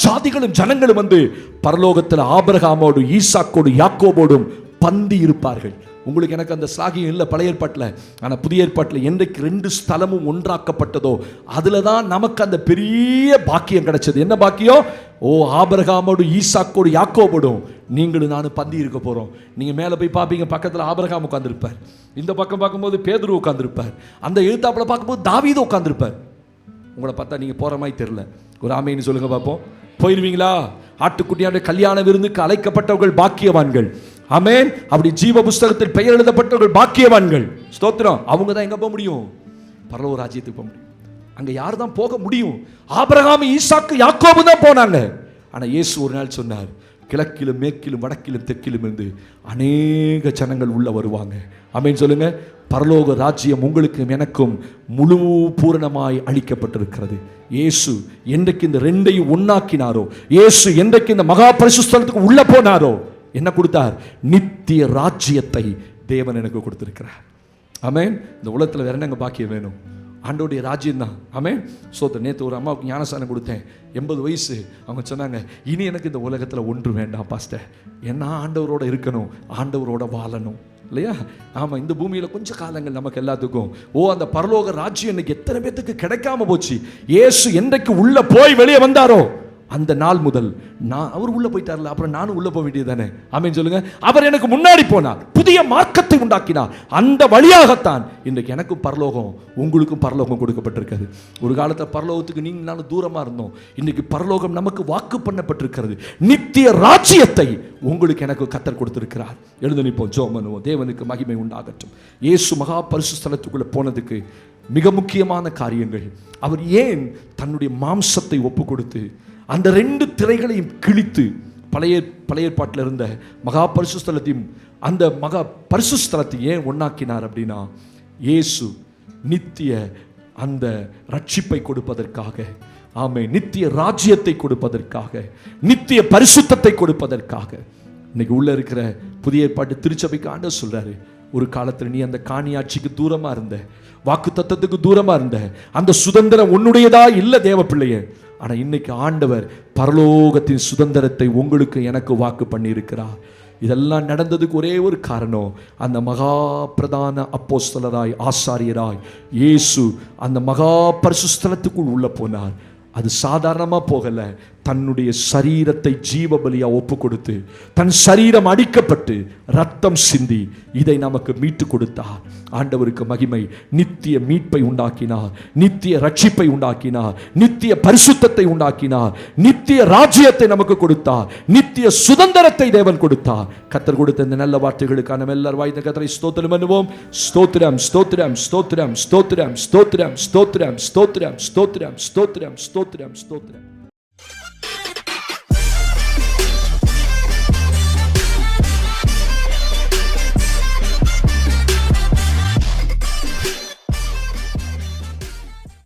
ஜாதிகளும் ஜனங்களும் வந்து பரலோகத்தில் ஆபிரகாமோடு ஈசாக்கோடு யாக்கோபோடும் பந்தி இருப்பார்கள். உங்களுக்கு எனக்கு அந்த சாகியம் இல்லை பழைய ஏற்பாட்டில். ஆனால் புதிய ஏற்பாட்டில் என்றைக்கு 2 ஸ்தலமும் ஒன்றாக்கப்பட்டதோ அதில் தான் நமக்கு அந்த பெரிய பாக்கியம் கிடைச்சது. என்ன பாக்கியம்? ஆபிரகாமோடு ஈசாக்கோடு யாக்கோபோடும் நீங்களும் நானும் பந்தி இருக்க போகிறோம். நீங்கள் மேலே போய் பார்ப்பீங்க, பக்கத்தில் ஆபிரகாம் உட்காந்துருப்பார், இந்த பக்கம் பார்க்கும்போது பேதுரு உட்காந்துருப்பார், அந்த எழுத்தாப்பில் பார்க்கும்போது தாவீது உட்காந்துருப்பார். உங்களை பார்த்தா நீங்கள் போகிற மாதிரி தெரியல. ஒரு ஆமைன்னு சொல்லுங்க பார்ப்போம். போயிடுவீங்களா? ஆட்டுக்குட்டியானுடைய கல்யாண விருந்துக்கு அழைக்கப்பட்டவர்கள் பாக்கியவான்கள். ஆமென். அப்படி ஜீவ புஸ்தகத்தில் பெயர் எழுதப்பட்டவர்கள் பாக்கியவான்கள். ஸ்தோத்திரம். அவங்க தான் எங்க போக முடியும்? பரலோக ராஜ்யத்துக்கு போக முடியும். அங்க யார் தான் போக முடியும்? ஆபிரகாம், ஈசாக்கு, யாக்கோபு தான் போனாங்க. ஆனா இயேசு ஒரு நாள் சொன்னார், கிழக்கிலும் மேற்கிலும் வடக்கிலும் தெற்கிலும் இருந்து அநேக ஜனங்கள் உள்ள வருவாங்க. ஆமென் சொல்லுங்க. பரலோக ராஜ்யம் உங்களுக்கும் எனக்கும் முழு பூரணமாய் அளிக்கப்பட்டிருக்கிறது. இயேசு என்றைக்கு இந்த 2ஐயும் ஒன்னாக்கினாரோ, இயேசு என்றைக்கு இந்த மகா பரிசுத்த ஸ்தலத்துக்கு உள்ள போனாரோ என்ன கொடுத்தார்? நித்திய ராஜ்யத்தை தேவன் எனக்கு கொடுத்திருக்கிறார். ஆமென். இந்த உலகத்தில் வேற என்னங்க பாக்கியம் வேணும்? ஆண்டோடைய ராஜ்யம் தான். ஆமென். நேற்று ஒரு அம்மாவுக்கு ஞானஸ்தானம் கொடுத்தேன், 80 வயசு. அவங்க சொன்னாங்க, இனி எனக்கு இந்த உலகத்தில் ஒன்று வேண்டாம் பாஸ்டர், என்ன ஆண்டவரோட இருக்கணும், ஆண்டவரோட வாழணும். இல்லையா? ஆமா, இந்த பூமியில கொஞ்ச காலங்கள் நமக்கு எல்லாத்துக்கும் அந்த பரலோக ராஜ்யம் இன்னைக்கு எத்தனை பேத்துக்கு கிடைக்காம போச்சு. இயேசு என்றைக்கு உள்ள போய் வெளியே வந்தாரோ அந்த நாள் முதல் அவர் உள்ள போயிட்டார்ல, அப்புறம் நானும் உள்ள போக வேண்டியது தானே. ஆமென் சொல்லுங்க. அவர் எனக்கு முன்னாடி போனார், புதிய மார்க்கத்தை உண்டாக்கினார். அந்த வழியாகத்தான் இன்றைக்கு எனக்கும் பரலோகம் உங்களுக்கும் பரலோகம் கொடுக்கப்பட்டிருக்கிறது. ஒரு காலத்தில் பரலோகத்துக்கு நீங்க நானும் தூரமா இருந்தோம். இன்னைக்கு பரலோகம் நமக்கு வாக்கு பண்ணப்பட்டிருக்கிறது. நித்திய ராஜ்யத்தை உங்களுக்கு எனக்கு கர்த்தர் கொடுத்திருக்கிறார். எழுந்து நிற்போம், ஜெபம் பண்ணுவோம். தேவனுக்கு மகிமை உண்டாகட்டும். இயேசு மகா பரிசுத்த ஸ்தலத்துக்குள்ள போனதுக்கு மிக முக்கியமான காரியங்கள், அவர் ஏன் தன்னுடைய மாம்சத்தை ஒப்பு கொடுத்து அந்த 2 திரைகளையும் கிழித்து பழைய ஏற்பாட்டில் இருந்த மகா பரிசுத்தலத்தையும் அந்த மகா பரிசுத்தலத்தை ஏன் ஒன்னாக்கினார் அப்படின்னா, இயேசு நித்திய அந்த ரட்சிப்பை கொடுப்பதற்காக, ஆமே, நித்திய ராஜ்யத்தை கொடுப்பதற்காக, நித்திய பரிசுத்தத்தை கொடுப்பதற்காக. இன்னைக்கு உள்ள இருக்கிற புதிய ஏற்பாட்டு திருச்சபைக்கு ஆண்டவர் சொல்றாரு, ஒரு காலத்தில் நீ அந்த காணியாட்சிக்கு தூரமா இருந்த, வாக்கு தத்தத்துக்கு தூரமா இருந்த, அந்த சுதந்திரம் உன்னுடையதா இல்ல தேவ பிள்ளையே. ஆனா இன்னைக்கு ஆண்டவர் பரலோகத்தின் சுதந்திரத்தை உங்களுக்கு எனக்கு வாக்கு பண்ணி இருக்கிறார். இதெல்லாம் நடந்ததுக்கு ஒரே ஒரு காரணம், அந்த மகா பிரதான அப்போஸ்தலராய் ஆசாரியராய் இயேசு அந்த மகா பரிசுத்தலத்துக்குள் உள்ள போனார். அது சாதாரணமா போகல, தன்னுடைய சரீரத்தை ஜீவ பலியா ஒப்பு கொடுத்து, தன் சரீரம் அடிக்கப்பட்டு ரத்தம் சிந்தி இதை நமக்கு மீட்டு கொடுத்தார். ஆண்டவருக்கு மகிமை. நித்திய மீட்பை உண்டாக்கினார், நித்திய ரட்சிப்பை உண்டாக்கினார், நித்திய பரிசுத்தத்தை உண்டாக்கினார், நித்திய ராஜ்யத்தை நமக்கு கொடுத்தார், நித்திய சுதந்திரத்தை தேவன் கொடுத்தார். கர்த்தர் கொடுத்த இந்த நல்ல வார்த்தைகளுக்கான நம்ம எல்லாரும் வாய்ந்த கர்த்தரை ஸ்தோத்திரம் பண்ணுவோம். ஸ்தோத்திரம், ஸ்தோத்திரம், ஸ்தோத்திரம், ஸ்தோத்திரம், ஸ்தோத்திரம், ஸ்தோத்திரம், ஸ்தோத்திரம், ஸ்தோத்திரம், ஸ்தோத்திரம், ஸ்தோத்திரம்.